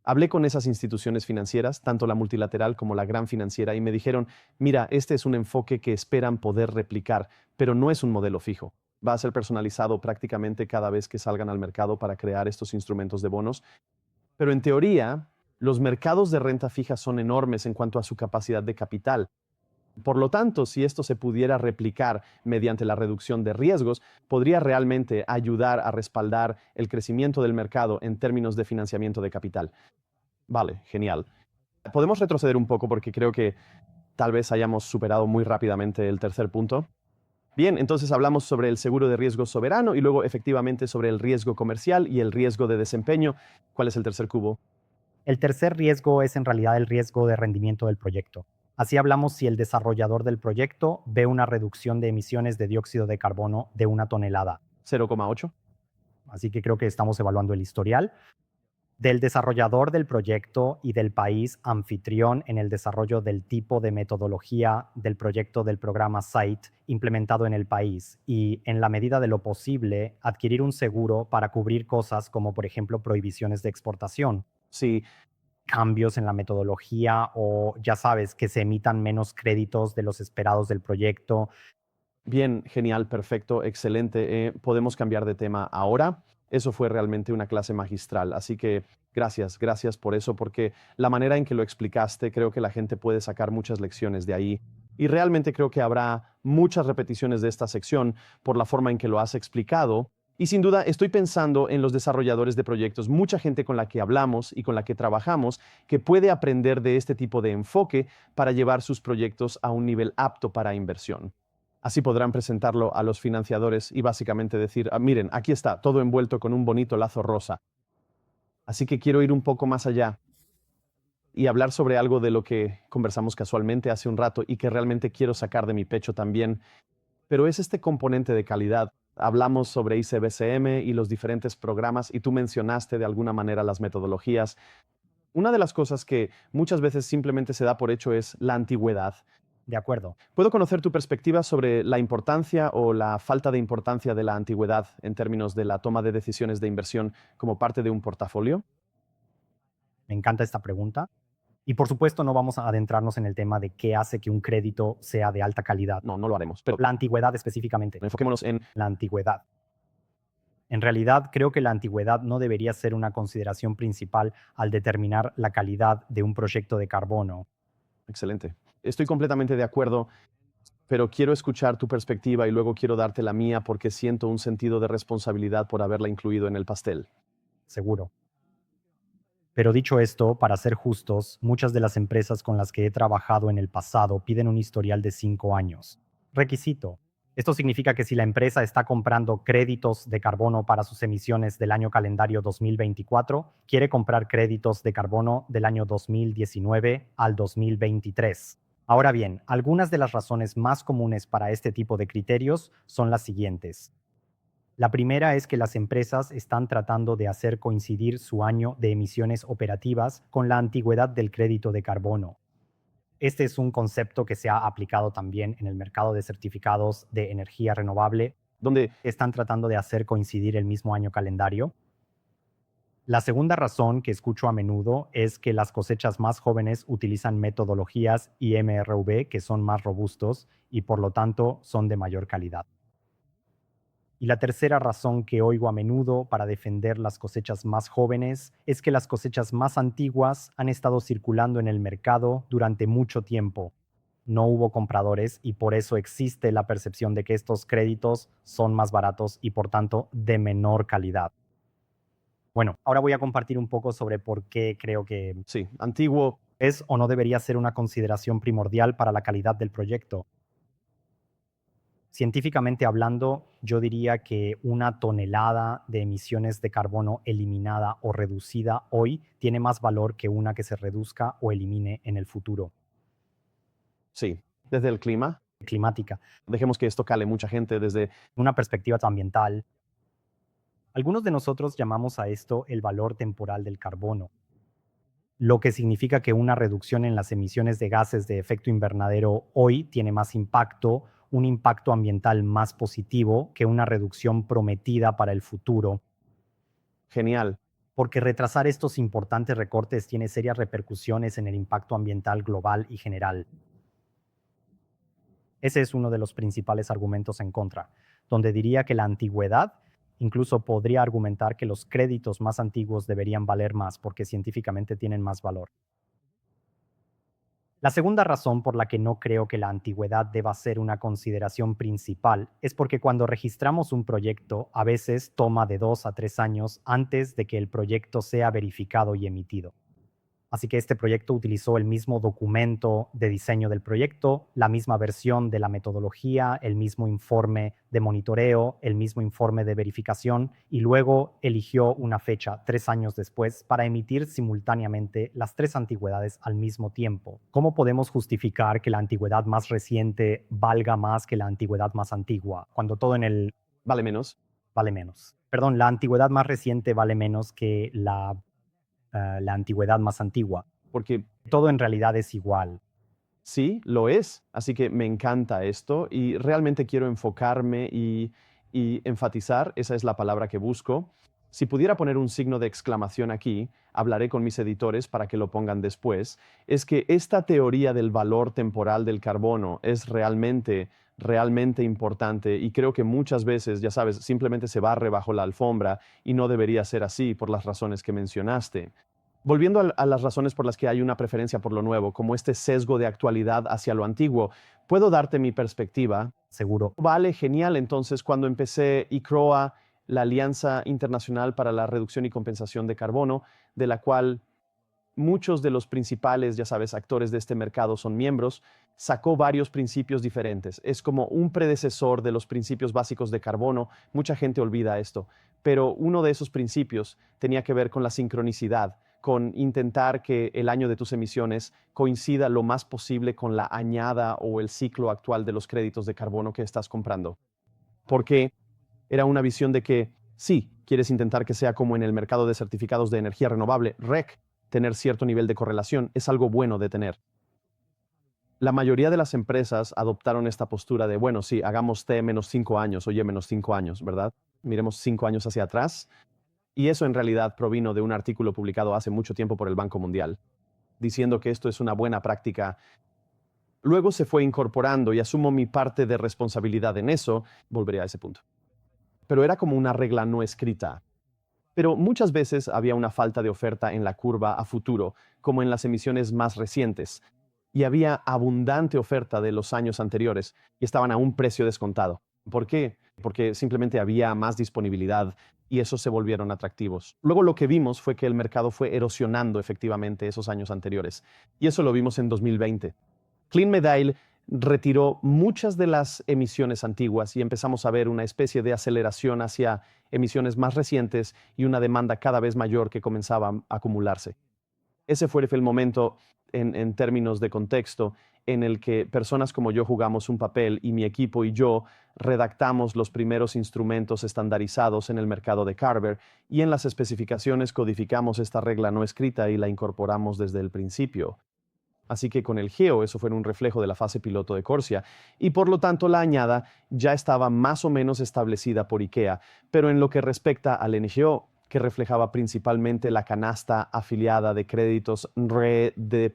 Hablé con esas instituciones financieras, tanto la multilateral como la gran financiera, y me dijeron, mira, este es un enfoque que esperan poder replicar, pero no es un modelo fijo. Va a ser personalizado prácticamente cada vez que salgan al mercado para crear estos instrumentos de bonos. Pero en teoría, los mercados de renta fija son enormes en cuanto a su capacidad de capital. Por lo tanto, si esto se pudiera replicar mediante la reducción de riesgos, podría realmente ayudar a respaldar el crecimiento del mercado en términos de financiamiento de capital. Vale, genial. Podemos retroceder un poco porque creo que tal vez hayamos superado muy rápidamente el tercer punto. Bien, entonces hablamos sobre el seguro de riesgo soberano y luego efectivamente sobre el riesgo comercial y el riesgo de desempeño. ¿Cuál es el tercer cubo? El tercer riesgo es en realidad el riesgo de rendimiento del proyecto. Así hablamos si el desarrollador del proyecto ve una reducción de emisiones de dióxido de carbono de 1 tonelada. 0,8. Así que creo que estamos evaluando el historial del desarrollador del proyecto y del país anfitrión en el desarrollo del tipo de metodología del proyecto del programa SITE implementado en el país y, en la medida de lo posible, adquirir un seguro para cubrir cosas como, por ejemplo, prohibiciones de exportación, Sí, cambios en la metodología o, ya sabes, que se emitan menos créditos de los esperados del proyecto. bien, genial, perfecto, excelente. Podemos cambiar de tema ahora. Eso fue realmente una clase magistral, así que gracias por eso, porque la manera en que lo explicaste, creo que la gente puede sacar muchas lecciones de ahí. Y realmente creo que habrá muchas repeticiones de esta sección por la forma en que lo has explicado. Y sin duda estoy pensando en los desarrolladores de proyectos, mucha gente con la que hablamos y con la que trabajamos, que puede aprender de este tipo de enfoque para llevar sus proyectos a un nivel apto para inversión. Así podrán presentarlo a los financiadores y básicamente decir, miren, aquí está, todo envuelto con un bonito lazo rosa. Así que quiero ir un poco más allá y hablar sobre algo de lo que conversamos casualmente hace un rato y que realmente quiero sacar de mi pecho también, pero es este componente de calidad. Hablamos sobre ICBCM y los diferentes programas y tú mencionaste de alguna manera las metodologías. Una de las cosas que muchas veces simplemente se da por hecho es la antigüedad. De acuerdo. ¿Puedo conocer tu perspectiva sobre la importancia o la falta de importancia de la antigüedad en términos de la toma de decisiones de inversión como parte de un portafolio? Me encanta esta pregunta. Y por supuesto no vamos a adentrarnos en el tema de qué hace que un crédito sea de alta calidad. No, no lo haremos, pero La antigüedad específicamente. enfoquémonos en La antigüedad. En realidad, creo que la antigüedad no debería ser una consideración principal al determinar la calidad de un proyecto de carbono. excelente. Estoy completamente de acuerdo, pero quiero escuchar tu perspectiva y luego quiero darte la mía porque siento un sentido de responsabilidad por haberla incluido en el pastel. Seguro. Pero dicho esto, para ser justos, muchas de las empresas con las que he trabajado en el pasado piden un historial de 5 años. Requisito. Esto significa que si la empresa está comprando créditos de carbono para sus emisiones del año calendario 2024, quiere comprar créditos de carbono del año 2019 al 2023. Ahora bien, algunas de las razones más comunes para este tipo de criterios son las siguientes. La primera es que las empresas están tratando de hacer coincidir su año de emisiones operativas con la antigüedad del crédito de carbono. Este es un concepto que se ha aplicado también en el mercado de certificados de energía renovable, Donde están tratando de hacer coincidir el mismo año calendario. La segunda razón que escucho a menudo es que las cosechas más jóvenes utilizan metodologías IMRV que son más robustos y por lo tanto son de mayor calidad. Y la tercera razón que oigo a menudo para defender las cosechas más jóvenes es que las cosechas más antiguas han estado circulando en el mercado durante mucho tiempo. No hubo compradores y por eso existe la percepción de que estos créditos son más baratos y por tanto de menor calidad. Bueno, ahora voy a compartir un poco sobre por qué creo que sí, antiguo, es o no debería ser una consideración primordial para la calidad del proyecto. Científicamente hablando, yo diría que 1 tonelada de emisiones de carbono eliminada o reducida hoy tiene más valor que una que se reduzca o elimine en el futuro. sí, desde el clima. Climática, Dejemos que esto cale mucha gente desde una perspectiva ambiental. Algunos de nosotros llamamos a esto el valor temporal del carbono, lo que significa que una reducción en las emisiones de gases de efecto invernadero hoy tiene más impacto, un impacto ambiental más positivo que una reducción prometida para el futuro, genial. porque retrasar estos importantes recortes tiene serias repercusiones en el impacto ambiental global y general. Ese es uno de los principales argumentos en contra, donde diría que la antigüedad incluso podría argumentar que los créditos más antiguos deberían valer más porque científicamente tienen más valor. La segunda razón por la que no creo que la antigüedad deba ser una consideración principal es porque cuando registramos un proyecto, a veces toma de 2 a 3 años antes de que el proyecto sea verificado y emitido. Así que este proyecto utilizó el mismo documento de diseño del proyecto, la misma versión de la metodología, el mismo informe de monitoreo, el mismo informe de verificación y luego eligió una fecha 3 años después para emitir simultáneamente las tres antigüedades al mismo tiempo. ¿Cómo podemos justificar que la antigüedad más reciente valga más que la antigüedad más antigua cuando todo en el Vale menos. vale menos? Perdón, la antigüedad más reciente vale menos que la antigüedad más antigua. Porque Todo en realidad es igual. sí, lo es. Así que me encanta esto y realmente quiero enfocarme y enfatizar, esa es la palabra que busco. Si pudiera poner un signo de exclamación aquí, hablaré con mis editores para que lo pongan después, es que esta teoría del valor temporal del carbono es realmente importante y creo que muchas veces, ya sabes, simplemente se barre bajo la alfombra y no debería ser así por las razones que mencionaste. Volviendo a las razones por las que hay una preferencia por lo nuevo, como este sesgo de actualidad hacia lo antiguo, puedo darte mi perspectiva. Seguro. Vale, genial. Entonces, cuando empecé ICROA, la Alianza Internacional para la Reducción y Compensación de Carbono, de la cual muchos de los principales, ya sabes, actores de este mercado son miembros, sacó varios principios diferentes. Es como un predecesor de los principios básicos de carbono. Mucha gente olvida esto, pero uno de esos principios tenía que ver con la sincronicidad, con intentar que el año de tus emisiones coincida lo más posible con la añada o el ciclo actual de los créditos de carbono que estás comprando. Porque era una visión de que sí, quieres intentar que sea como en el mercado de certificados de energía renovable, REC, tener cierto nivel de correlación es algo bueno de tener. La mayoría de las empresas adoptaron esta postura de, bueno, sí, hagamos T menos 5 años o Y menos 5 años, ¿verdad? Miremos 5 años hacia atrás. Y eso en realidad provino de un artículo publicado hace mucho tiempo por el Banco Mundial, diciendo que esto es una buena práctica. Luego se fue incorporando y asumo mi parte de responsabilidad en eso, volveré a ese punto. Pero era como una regla no escrita. Pero muchas veces había una falta de oferta en la curva a futuro, como en las emisiones más recientes, y había abundante oferta de los años anteriores y estaban a un precio descontado. ¿Por qué? Porque simplemente había más disponibilidad y esos se volvieron atractivos. Luego lo que vimos fue que el mercado fue erosionando efectivamente esos años anteriores, y eso lo vimos en 2020. Clean Medaille retiró muchas de las emisiones antiguas y empezamos a ver una especie de aceleración hacia emisiones más recientes y una demanda cada vez mayor que comenzaba a acumularse. Ese fue el momento, en términos de contexto, en el que personas como yo jugamos un papel y mi equipo y yo redactamos los primeros instrumentos estandarizados en el mercado de Carver y en las especificaciones codificamos esta regla no escrita y la incorporamos desde el principio. Así que con el GEO eso fue un reflejo de la fase piloto de Corsia y por lo tanto la añada ya estaba más o menos establecida por IKEA, pero en lo que respecta al NGO, que reflejaba principalmente la canasta afiliada de créditos RED+,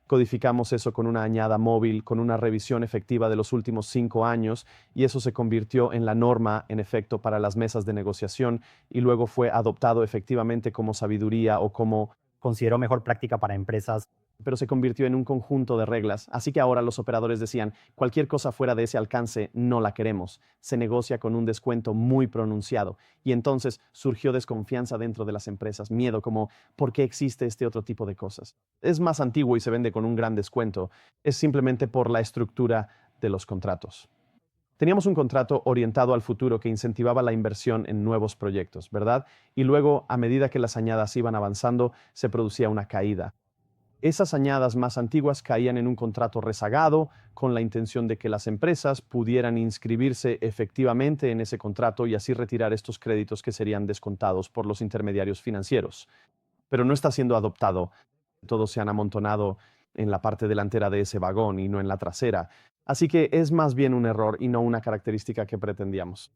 codificamos eso con una añada móvil, con una revisión efectiva de los últimos 5 años y eso se convirtió en la norma en efecto para las mesas de negociación y luego fue adoptado efectivamente como sabiduría o como Considero mejor práctica para empresas. pero se convirtió en un conjunto de reglas. Así que ahora los operadores decían, cualquier cosa fuera de ese alcance no la queremos. Se negocia con un descuento muy pronunciado. Y entonces surgió desconfianza dentro de las empresas, miedo como, ¿por qué existe este otro tipo de cosas? Es más antiguo y se vende con un gran descuento. Es simplemente por la estructura de los contratos. Teníamos un contrato orientado al futuro que incentivaba la inversión en nuevos proyectos, ¿verdad? Y luego, a medida que las añadas iban avanzando, se producía una caída. Esas añadas más antiguas caían en un contrato rezagado con la intención de que las empresas pudieran inscribirse efectivamente en ese contrato y así retirar estos créditos que serían descontados por los intermediarios financieros. Pero no está siendo adoptado. Todos se han amontonado en la parte delantera de ese vagón y no en la trasera. Así que es más bien un error y no una característica que pretendíamos.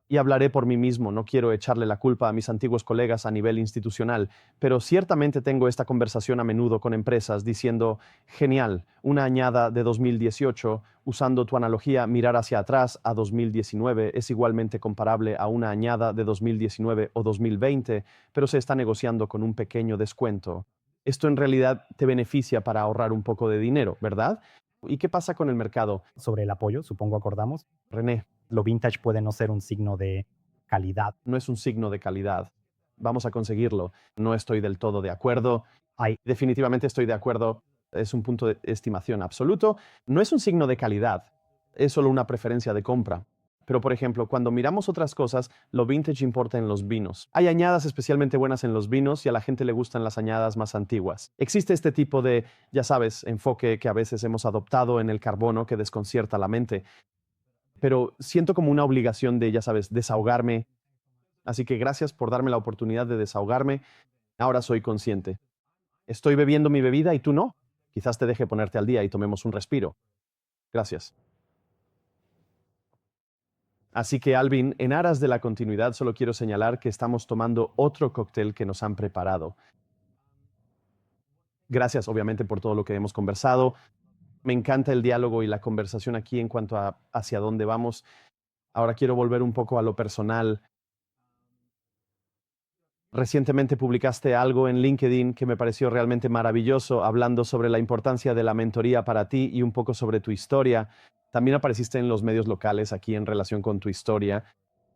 Y hablaré por mí mismo, no quiero echarle la culpa a mis antiguos colegas a nivel institucional, pero ciertamente tengo esta conversación a menudo con empresas diciendo, genial, una añada de 2018, usando tu analogía, mirar hacia atrás a 2019 es igualmente comparable a una añada de 2019 o 2020, pero se está negociando con un pequeño descuento. Esto en realidad te beneficia para ahorrar un poco de dinero, ¿verdad? ¿Y qué pasa con el mercado? Sobre el apoyo, supongo acordamos. René, Lo vintage puede no ser un signo de calidad. no es un signo de calidad. Vamos a conseguirlo. No estoy del todo de acuerdo. Definitivamente estoy de acuerdo. Es un punto de estimación absoluto. No es un signo de calidad. Es solo una preferencia de compra. Pero, por ejemplo, cuando miramos otras cosas, lo vintage importa en los vinos. Hay añadas especialmente buenas en los vinos y a la gente le gustan las añadas más antiguas. Existe este tipo de, ya sabes, enfoque que a veces hemos adoptado en el carbono que desconcierta la mente. Pero siento como una obligación de, ya sabes, desahogarme. Así que gracias por darme la oportunidad de desahogarme. Ahora soy consciente. Estoy bebiendo mi bebida y tú no. Quizás te deje ponerte al día y tomemos un respiro. Gracias. Así que, Alvin, en aras de la continuidad, solo quiero señalar que estamos tomando otro cóctel que nos han preparado. Gracias, obviamente, por todo lo que hemos conversado. Me encanta el diálogo y la conversación aquí en cuanto a hacia dónde vamos. Ahora quiero volver un poco a lo personal. Recientemente publicaste algo en LinkedIn que me pareció realmente maravilloso, hablando sobre la importancia de la mentoría para ti y un poco sobre tu historia. También apareciste en los medios locales aquí en relación con tu historia,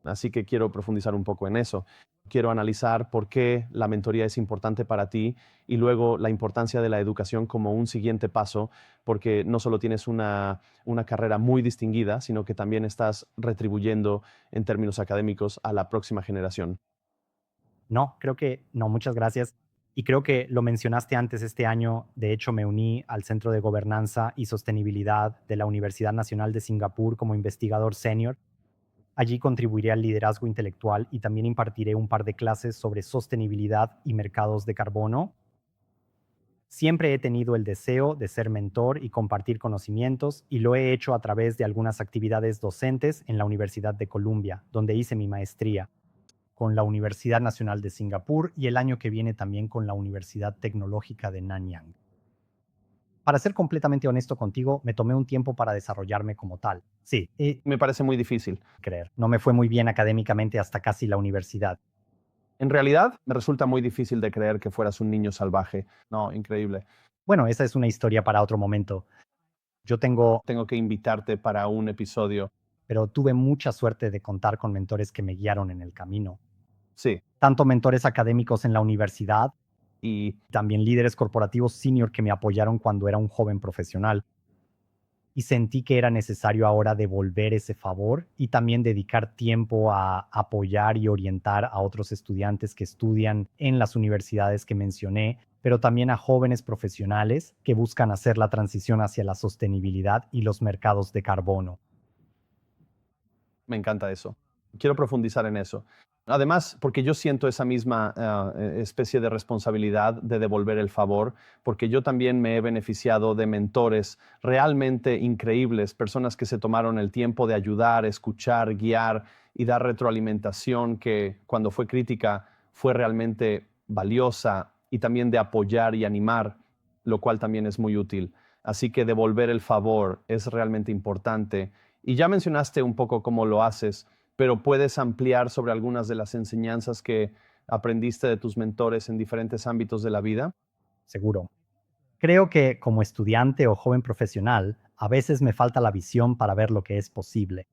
así que quiero profundizar un poco en eso. Quiero analizar por qué la mentoría es importante para ti y luego la importancia de la educación como un siguiente paso, porque no solo tienes una carrera muy distinguida, sino que también estás retribuyendo en términos académicos a la próxima generación. No, creo que no, muchas gracias. Y creo que lo mencionaste antes este año. De hecho, me uní al Centro de Gobernanza y Sostenibilidad de la Universidad Nacional de Singapur como investigador senior. Allí contribuiré al liderazgo intelectual y también impartiré un par de clases sobre sostenibilidad y mercados de carbono. Siempre he tenido el deseo de ser mentor y compartir conocimientos y lo he hecho a través de algunas actividades docentes en la Universidad de Columbia, donde hice mi maestría, con la Universidad Nacional de Singapur y el año que viene también con la Universidad Tecnológica de Nanyang. Para ser completamente honesto contigo, me tomé un tiempo para desarrollarme como tal. Sí, Me parece muy difícil. creer. No me fue muy bien académicamente hasta casi la universidad. En realidad, me resulta muy difícil de creer que fueras un niño salvaje. No, increíble. Bueno, esa es una historia para otro momento. Yo tengo, Tengo que invitarte para un episodio. pero tuve mucha suerte de contar con mentores que me guiaron en el camino. Sí, Tanto mentores académicos en la universidad, y también líderes corporativos senior que me apoyaron cuando era un joven profesional. Y sentí que era necesario ahora devolver ese favor y también dedicar tiempo a apoyar y orientar a otros estudiantes que estudian en las universidades que mencioné, pero también a jóvenes profesionales que buscan hacer la transición hacia la sostenibilidad y los mercados de carbono. me encanta eso. Quiero profundizar en eso. Además, porque yo siento esa misma especie de responsabilidad de devolver el favor, porque yo también me he beneficiado de mentores realmente increíbles, personas que se tomaron el tiempo de ayudar, escuchar, guiar y dar retroalimentación que cuando fue crítica fue realmente valiosa y también de apoyar y animar, lo cual también es muy útil. Así que devolver el favor es realmente importante. Y ya mencionaste un poco cómo lo haces, pero puedes ampliar sobre algunas de las enseñanzas que aprendiste de tus mentores en diferentes ámbitos de la vida. Seguro. Creo que como estudiante o joven profesional, a veces me falta la visión para ver lo que es posible.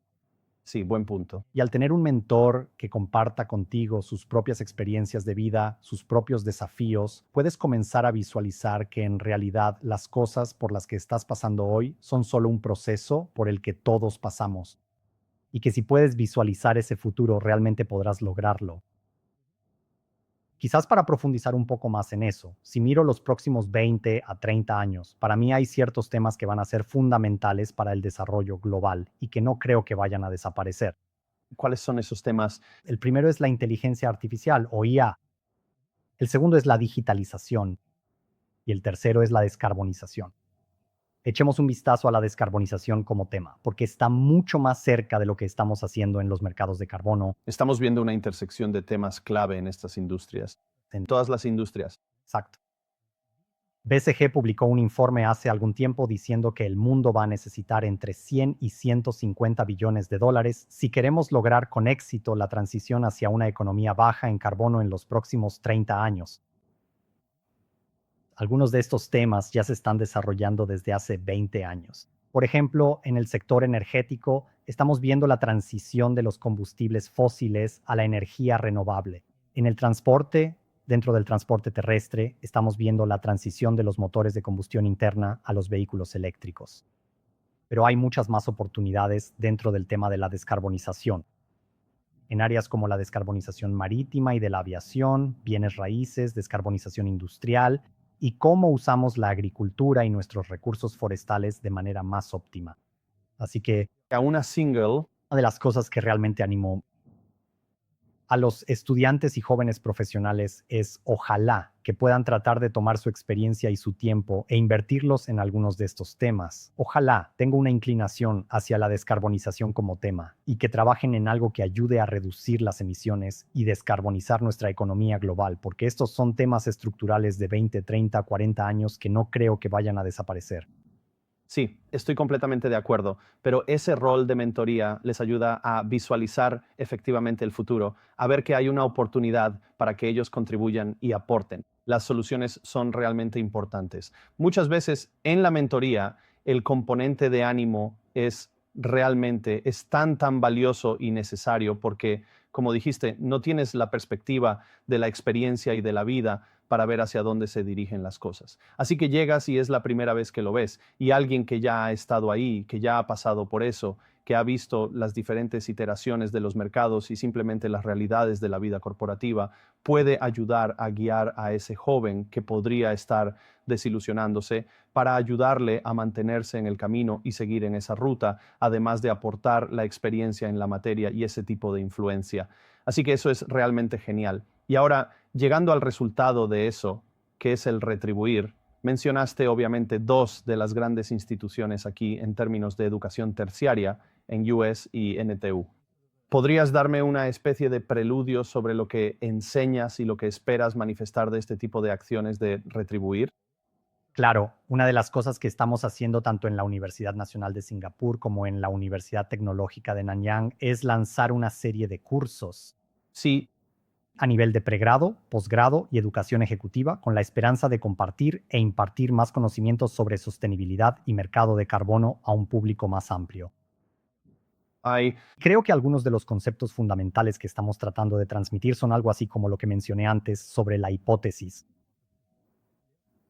Sí, buen punto. Y al tener un mentor que comparta contigo sus propias experiencias de vida, sus propios desafíos, puedes comenzar a visualizar que en realidad las cosas por las que estás pasando hoy son solo un proceso por el que todos pasamos. Y que si puedes visualizar ese futuro, realmente podrás lograrlo. Quizás para profundizar un poco más en eso, si miro los próximos 20 a 30 años, para mí hay ciertos temas que van a ser fundamentales para el desarrollo global y que no creo que vayan a desaparecer. ¿Cuáles son esos temas? El primero es la inteligencia artificial o IA. El segundo es la digitalización. Y el tercero es la descarbonización. Echemos un vistazo a la descarbonización como tema, porque está mucho más cerca de lo que estamos haciendo en los mercados de carbono. Estamos viendo una intersección de temas clave en estas industrias, en todas las industrias. Exacto. BCG publicó un informe hace algún tiempo diciendo que el mundo va a necesitar entre 100 y 150 billones de dólares si queremos lograr con éxito la transición hacia una economía baja en carbono en los próximos 30 años. Algunos de estos temas ya se están desarrollando desde hace 20 años. Por ejemplo, en el sector energético, estamos viendo la transición de los combustibles fósiles a la energía renovable. En el transporte, dentro del transporte terrestre, estamos viendo la transición de los motores de combustión interna a los vehículos eléctricos. Pero hay muchas más oportunidades dentro del tema de la descarbonización. En áreas como la descarbonización marítima y de la aviación, bienes raíces, descarbonización industrial y cómo usamos la agricultura y nuestros recursos forestales de manera más óptima. Así que A una single, una de las cosas que realmente animo a los estudiantes y jóvenes profesionales es ojalá que puedan tratar de tomar su experiencia y su tiempo e invertirlos en algunos de estos temas. Ojalá tenga una inclinación hacia la descarbonización como tema y que trabajen en algo que ayude a reducir las emisiones y descarbonizar nuestra economía global, porque estos son temas estructurales de 20, 30, 40 años que no creo que vayan a desaparecer. sí, estoy completamente de acuerdo, pero ese rol de mentoría les ayuda a visualizar efectivamente el futuro, a ver que hay una oportunidad para que ellos contribuyan y aporten. Las soluciones son realmente importantes. Muchas veces en la mentoría el componente de ánimo es tan valioso y necesario porque, como dijiste, no tienes la perspectiva de la experiencia y de la vida para ver hacia dónde se dirigen las cosas. Así que llegas y es la primera vez que lo ves, y alguien que ya ha estado ahí, que ya ha pasado por eso, que ha visto las diferentes iteraciones de los mercados y simplemente las realidades de la vida corporativa, puede ayudar a guiar a ese joven que podría estar desilusionándose para ayudarle a mantenerse en el camino y seguir en esa ruta, además de aportar la experiencia en la materia y ese tipo de influencia. Así que eso es realmente genial. Y ahora, llegando al resultado de eso, que es el retribuir, mencionaste obviamente dos de las grandes instituciones aquí en términos de educación terciaria en US y NTU. ¿Podrías darme una especie de preludio sobre lo que enseñas y lo que esperas manifestar de este tipo de acciones de retribuir? Claro, una de las cosas que estamos haciendo tanto en la Universidad Nacional de Singapur como en la Universidad Tecnológica de Nanyang es lanzar una serie de cursos Sí, a nivel de pregrado, posgrado y educación ejecutiva, con la esperanza de compartir e impartir más conocimientos sobre sostenibilidad y mercado de carbono a un público más amplio. hay Creo que algunos de los conceptos fundamentales que estamos tratando de transmitir son algo así como lo que mencioné antes sobre la hipótesis.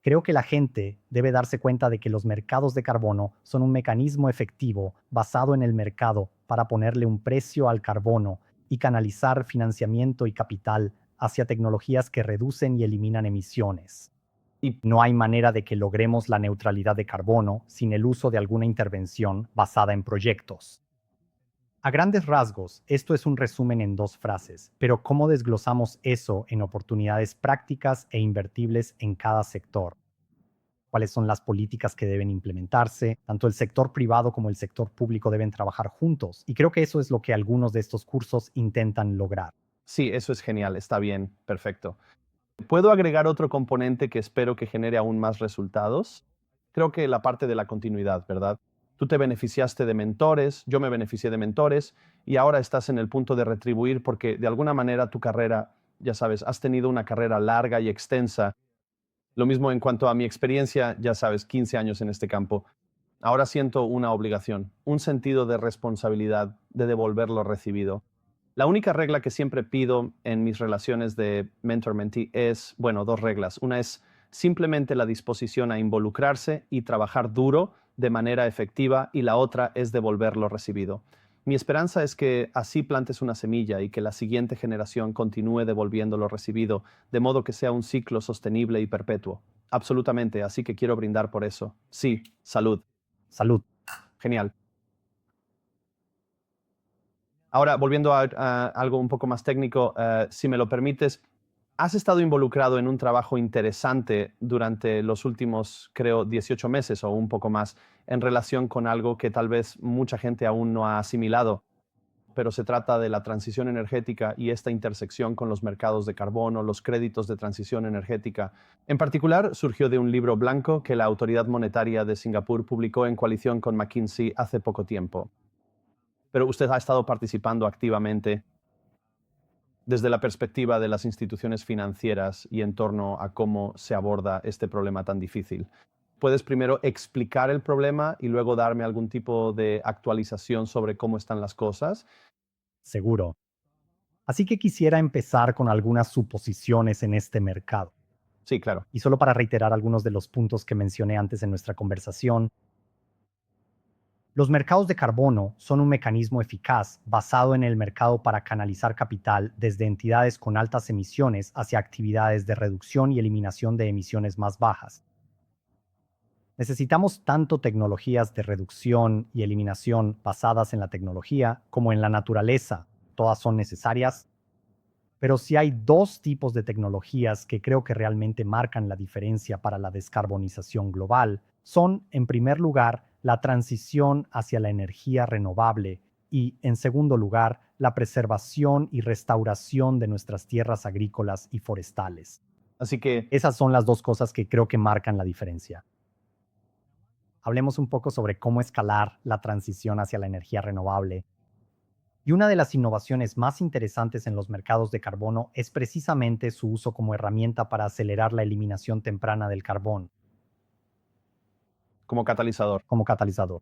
Creo que la gente debe darse cuenta de que los mercados de carbono son un mecanismo efectivo basado en el mercado para ponerle un precio al carbono y canalizar financiamiento y capital hacia tecnologías que reducen y eliminan emisiones. y No hay manera de que logremos la neutralidad de carbono sin el uso de alguna intervención basada en proyectos. A grandes rasgos, esto es un resumen en dos frases, pero ¿cómo desglosamos eso en oportunidades prácticas e invertibles en cada sector? ¿Cuáles son las políticas que deben implementarse? Tanto el sector privado como el sector público deben trabajar juntos, y creo que eso es lo que algunos de estos cursos intentan lograr. sí, eso es genial, está bien, perfecto. ¿Puedo agregar otro componente que espero que genere aún más resultados? Creo que la parte de la continuidad, ¿verdad? Tú te beneficiaste de mentores, yo me beneficié de mentores y ahora estás en el punto de retribuir porque de alguna manera tu carrera, ya sabes, has tenido una carrera larga y extensa. Lo mismo en cuanto a mi experiencia, ya sabes, 15 años en este campo. Ahora siento una obligación, un sentido de responsabilidad de devolver lo recibido. La única regla que siempre pido en mis relaciones de mentor-mentee es, bueno, dos reglas. Una es simplemente la disposición a involucrarse y trabajar duro de manera efectiva y la otra es devolver lo recibido. Mi esperanza es que así plantes una semilla y que la siguiente generación continúe devolviendo lo recibido, de modo que sea un ciclo sostenible y perpetuo. Absolutamente, así que quiero brindar por eso. Sí, salud. Salud. Genial. Ahora, volviendo a algo un poco más técnico, si me lo permites, has estado involucrado en un trabajo interesante durante los últimos, creo, 18 meses o un poco más en relación con algo que tal vez mucha gente aún no ha asimilado, pero se trata de la transición energética y esta intersección con los mercados de carbono, los créditos de transición energética. En particular, surgió de un libro blanco que la Autoridad Monetaria de Singapur publicó en coalición con McKinsey hace poco tiempo. Pero usted ha estado participando activamente desde la perspectiva de las instituciones financieras y en torno a cómo se aborda este problema tan difícil. ¿Puedes primero explicar el problema y luego darme algún tipo de actualización sobre cómo están las cosas? Seguro. Así que quisiera empezar con algunas suposiciones en este mercado. Sí, claro. Y solo para reiterar algunos de los puntos que mencioné antes en nuestra conversación, los mercados de carbono son un mecanismo eficaz basado en el mercado para canalizar capital desde entidades con altas emisiones hacia actividades de reducción y eliminación de emisiones más bajas. Necesitamos tanto tecnologías de reducción y eliminación basadas en la tecnología como en la naturaleza. Todas son necesarias. Pero si hay dos tipos de tecnologías que creo que realmente marcan la diferencia para la descarbonización global, son, en primer lugar, la transición hacia la energía renovable y, en segundo lugar, la preservación y restauración de nuestras tierras agrícolas y forestales. Así que, Esas son las dos cosas que creo que marcan la diferencia. Hablemos un poco sobre cómo escalar la transición hacia la energía renovable. Y una de las innovaciones más interesantes en los mercados de carbono es precisamente su uso como herramienta para acelerar la eliminación temprana del carbón como catalizador. como catalizador.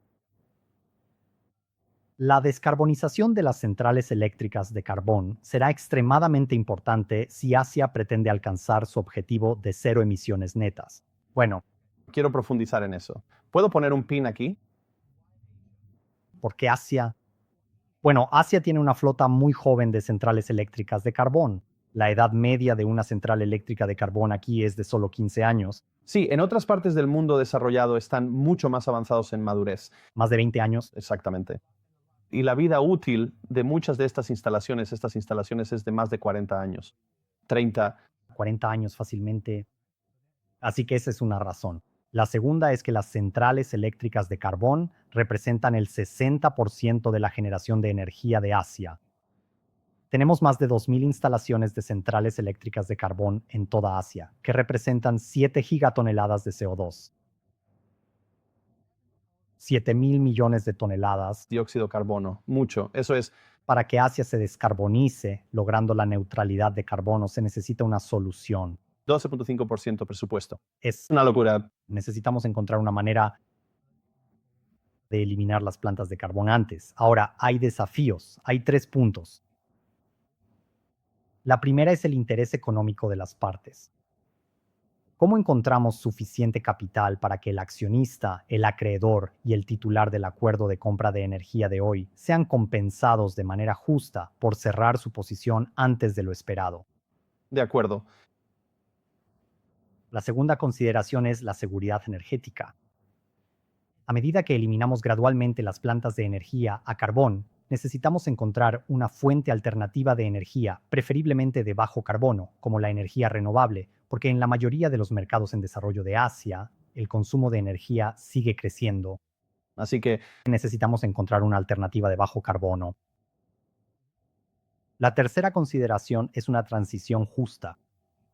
La descarbonización de las centrales eléctricas de carbón será extremadamente importante si Asia pretende alcanzar su objetivo de cero emisiones netas. Bueno, Quiero profundizar en eso. ¿Puedo poner un pin aquí? ¿por qué Asia? Bueno, Asia tiene una flota muy joven de centrales eléctricas de carbón. La edad media de una central eléctrica de carbón aquí es de solo 15 años, Sí, en otras partes del mundo desarrollado están mucho más avanzados en madurez. más de 20 años. Exactamente. Y la vida útil de muchas de estas instalaciones es de más de 40 años. 30. 40 años fácilmente. Así que esa es una razón. La segunda es que las centrales eléctricas de carbón representan el 60% de la generación de energía de Asia. Tenemos más de 2.000 instalaciones de centrales eléctricas de carbón en toda Asia, que representan 7 gigatoneladas de CO2. 7.000 millones de toneladas. Dióxido de carbono. Mucho. Eso es. Para que Asia se descarbonice, logrando la neutralidad de carbono, se necesita una solución. 12.5% presupuesto. Es Una locura. Necesitamos encontrar una manera de eliminar las plantas de carbón antes. Ahora, hay desafíos. Hay 3 puntos. La primera es el interés económico de las partes. ¿Cómo encontramos suficiente capital para que el accionista, el acreedor y el titular del acuerdo de compra de energía de hoy sean compensados de manera justa por cerrar su posición antes de lo esperado? De acuerdo. La segunda consideración es la seguridad energética. A medida que eliminamos gradualmente las plantas de energía a carbón, necesitamos encontrar una fuente alternativa de energía, preferiblemente de bajo carbono, como la energía renovable, porque en la mayoría de los mercados en desarrollo de Asia, el consumo de energía sigue creciendo. Así que, Necesitamos encontrar una alternativa de bajo carbono. La tercera consideración es una transición justa.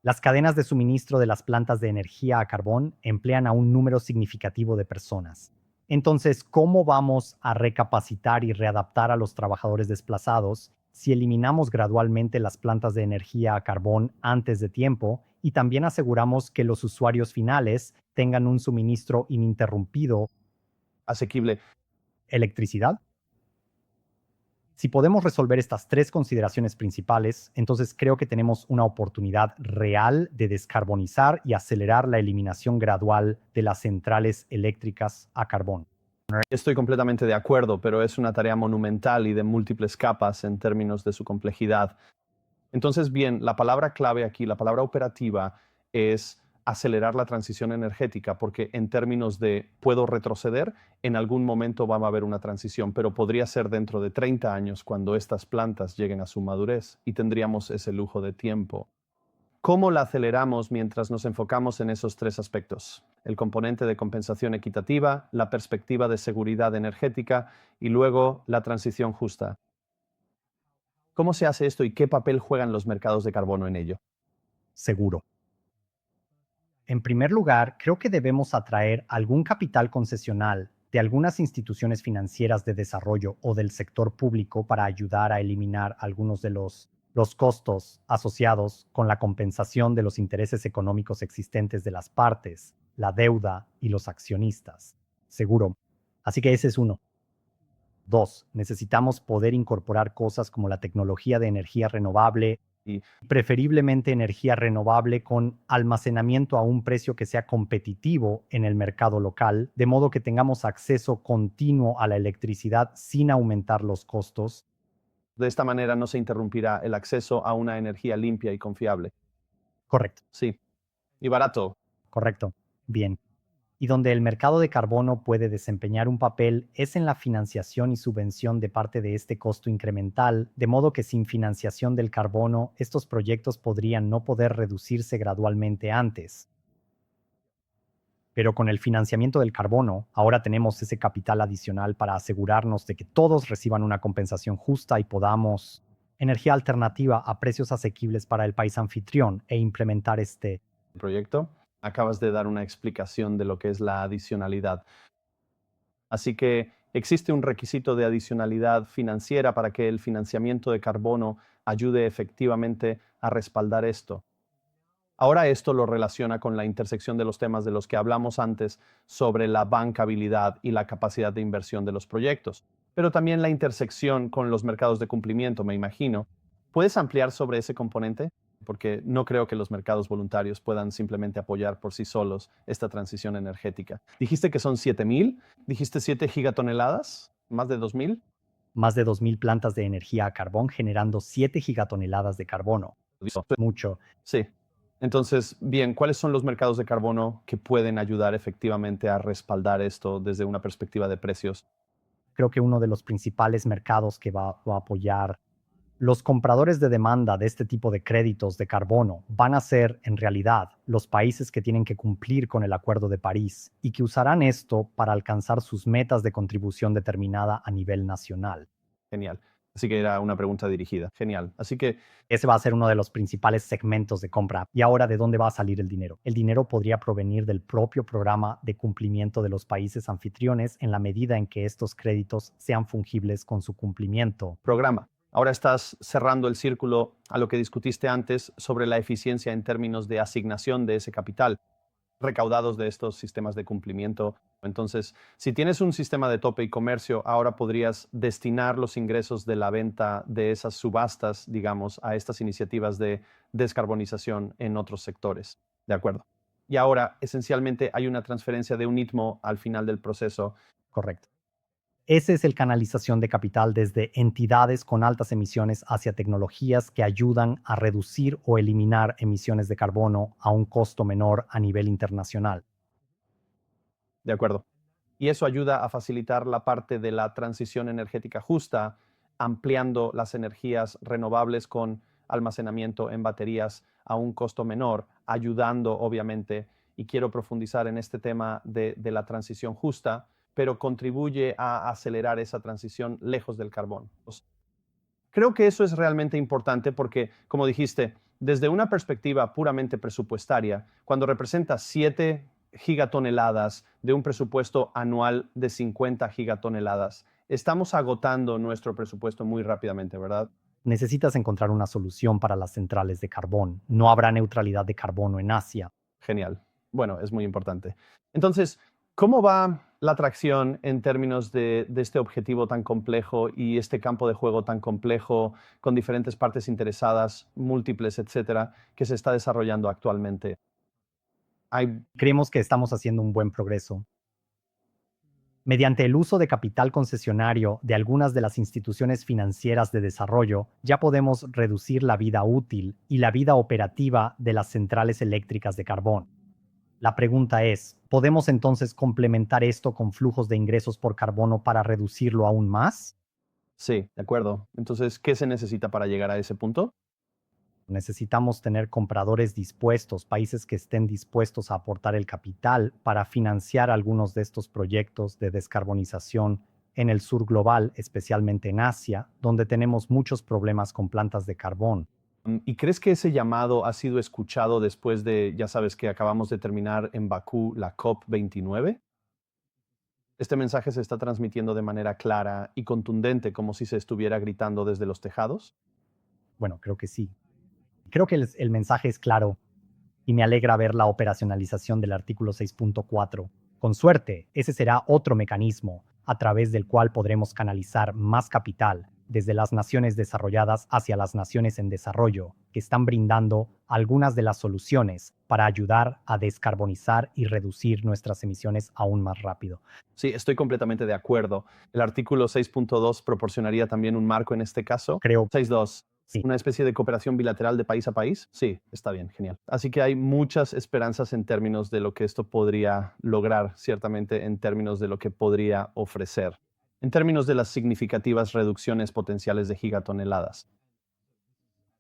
Las cadenas de suministro de las plantas de energía a carbón emplean a un número significativo de personas. Entonces, ¿cómo vamos a recapacitar y readaptar a los trabajadores desplazados si eliminamos gradualmente las plantas de energía a carbón antes de tiempo y también aseguramos que los usuarios finales tengan un suministro ininterrumpido asequible. electricidad? Si podemos resolver estas 3 consideraciones principales, entonces creo que tenemos una oportunidad real de descarbonizar y acelerar la eliminación gradual de las centrales eléctricas a carbón. Estoy completamente de acuerdo, pero es una tarea monumental y de múltiples capas en términos de su complejidad. Entonces, bien, la palabra clave aquí, la palabra operativa, es acelerar la transición energética, porque en términos de puedo retroceder, en algún momento va a haber una transición, pero podría ser dentro de 30 años cuando estas plantas lleguen a su madurez y tendríamos ese lujo de tiempo. ¿Cómo la aceleramos mientras nos enfocamos en esos 3 aspectos? El componente de compensación equitativa, la perspectiva de seguridad energética y luego la transición justa. ¿Cómo se hace esto y qué papel juegan los mercados de carbono en ello? Seguro. En primer lugar, creo que debemos atraer algún capital concesional de algunas instituciones financieras de desarrollo o del sector público para ayudar a eliminar algunos de los los costos asociados con la compensación de los intereses económicos existentes de las partes, la deuda y los accionistas. Seguro. Así que ese es uno. 2. Necesitamos poder incorporar cosas como la tecnología de energía renovable y preferiblemente energía renovable con almacenamiento a un precio que sea competitivo en el mercado local, de modo que tengamos acceso continuo a la electricidad sin aumentar los costos. De esta manera no se interrumpirá el acceso a una energía limpia y confiable. Correcto, Sí. Y barato. correcto. Bien. Y donde el mercado de carbono puede desempeñar un papel es en la financiación y subvención de parte de este costo incremental, de modo que sin financiación del carbono, estos proyectos podrían no poder reducirse gradualmente antes. Pero con el financiamiento del carbono, ahora tenemos ese capital adicional para asegurarnos de que todos reciban una compensación justa y podamos energía alternativa a precios asequibles para el país anfitrión e implementar este Proyecto. Acabas de dar una explicación de lo que es la adicionalidad. Así que existe un requisito de adicionalidad financiera para que el financiamiento de carbono ayude efectivamente a respaldar esto. Ahora esto lo relaciona con la intersección de los temas de los que hablamos antes sobre la bancabilidad y la capacidad de inversión de los proyectos, pero también la intersección con los mercados de cumplimiento, me imagino. ¿Puedes ampliar sobre ese componente? Porque no creo que los mercados voluntarios puedan simplemente apoyar por sí solos esta transición energética. Dijiste que son 7,000, dijiste 7 gigatoneladas, más de 2,000. más de 2.000 plantas de energía a carbón generando 7 gigatoneladas de carbono. Mucho. Sí. Entonces, bien, ¿cuáles son los mercados de carbono que pueden ayudar efectivamente a respaldar esto desde una perspectiva de precios? Creo que uno de los principales mercados que va a apoyar los compradores de demanda de este tipo de créditos de carbono van a ser, en realidad, los países que tienen que cumplir con el Acuerdo de París y que usarán esto para alcanzar sus metas de contribución determinada a nivel nacional. Genial. Así que era una pregunta dirigida. Genial. Así que Ese va a ser uno de los principales segmentos de compra. ¿Y ahora de dónde va a salir el dinero? El dinero podría provenir del propio programa de cumplimiento de los países anfitriones en la medida en que estos créditos sean fungibles con su cumplimiento. programa. Ahora estás cerrando el círculo a lo que discutiste antes sobre la eficiencia en términos de asignación de ese capital recaudados de estos sistemas de cumplimiento. Entonces, si tienes un sistema de tope y comercio, ahora podrías destinar los ingresos de la venta de esas subastas, digamos, a estas iniciativas de descarbonización en otros sectores. ¿De acuerdo? Y ahora, esencialmente, hay una transferencia de un ITMO al final del proceso. Correcto. Ese es el canalización de capital desde entidades con altas emisiones hacia tecnologías que ayudan a reducir o eliminar emisiones de carbono a un costo menor a nivel internacional. ¿De acuerdo? Y eso ayuda a facilitar la parte de la transición energética justa, ampliando las energías renovables con almacenamiento en baterías a un costo menor, ayudando obviamente, y quiero profundizar en este tema de la transición justa, pero contribuye a acelerar esa transición lejos del carbón. Creo que eso es realmente importante porque, como dijiste, desde una perspectiva puramente presupuestaria, cuando representa 7 gigatoneladas de un presupuesto anual de 50 gigatoneladas, estamos agotando nuestro presupuesto muy rápidamente, ¿verdad? Necesitas encontrar una solución para las centrales de carbón. No habrá neutralidad de carbono en Asia. Genial. Bueno, es muy importante. Entonces, ¿cómo va la atracción en términos de este objetivo tan complejo y este campo de juego tan complejo, con diferentes partes interesadas, múltiples, etcétera, que se está desarrollando actualmente? Creemos que estamos haciendo un buen progreso. Mediante el uso de capital concesionario de algunas de las instituciones financieras de desarrollo, ya podemos reducir la vida útil y la vida operativa de las centrales eléctricas de carbón. La pregunta es, ¿podemos entonces complementar esto con flujos de ingresos por carbono para reducirlo aún más? Sí, de acuerdo. Entonces, ¿qué se necesita para llegar a ese punto? Necesitamos tener compradores dispuestos, países que estén dispuestos a aportar el capital para financiar algunos de estos proyectos de descarbonización en el sur global, especialmente en Asia, donde tenemos muchos problemas con plantas de carbón. ¿Y crees que ese llamado ha sido escuchado después de, ya sabes, que acabamos de terminar en Bakú la COP29? Este mensaje se está transmitiendo de manera clara y contundente, como si se estuviera gritando desde los tejados. Bueno, creo que sí. Creo que el mensaje es claro y me alegra ver la operacionalización del artículo 6.4. Con suerte, ese será otro mecanismo a través del cual podremos canalizar más capital desde las naciones desarrolladas hacia las naciones en desarrollo, que están brindando algunas de las soluciones para ayudar a descarbonizar y reducir nuestras emisiones aún más rápido. Sí, estoy completamente de acuerdo. El artículo 6.2 proporcionaría también un marco en este caso. Creo 6.2. sí. ¿Una especie de cooperación bilateral de país a país? Sí, está bien, genial. Así que hay muchas esperanzas en términos de lo que esto podría lograr, ciertamente en términos de lo que podría ofrecer, en términos de las significativas reducciones potenciales de gigatoneladas.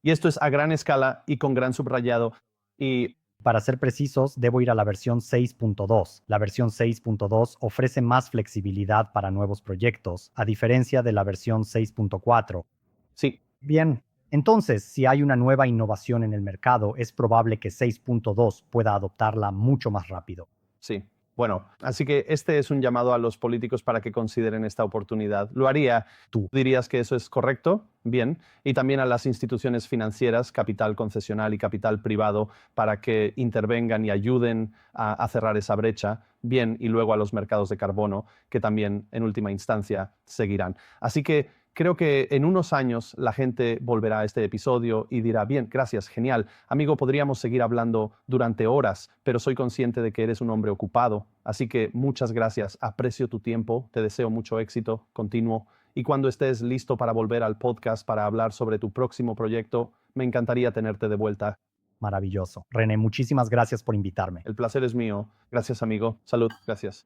Y esto es a gran escala y con gran subrayado. Y Para ser precisos, debo ir a la versión 6.2. La versión 6.2 ofrece más flexibilidad para nuevos proyectos, a diferencia de la versión 6.4. sí, Bien, entonces, si hay una nueva innovación en el mercado, es probable que 6.2 pueda adoptarla mucho más rápido. sí. Bueno, así que este es un llamado a los políticos para que consideren esta oportunidad. ¿Lo haría? Tú. ¿Dirías que eso es correcto? Bien. Y también a las instituciones financieras, capital concesional y capital privado, para que intervengan y ayuden a cerrar esa brecha. Bien. Y luego a los mercados de carbono, que también en última instancia seguirán. Así que creo que en unos años la gente volverá a este episodio y dirá, bien, gracias, genial. Amigo, podríamos seguir hablando durante horas, pero soy consciente de que eres un hombre ocupado. Así que muchas gracias, aprecio tu tiempo, te deseo mucho éxito continuo. Y cuando estés listo para volver al podcast para hablar sobre tu próximo proyecto, me encantaría tenerte de vuelta. Maravilloso. René, muchísimas gracias por invitarme. El placer es mío. Gracias, amigo. Salud. Gracias.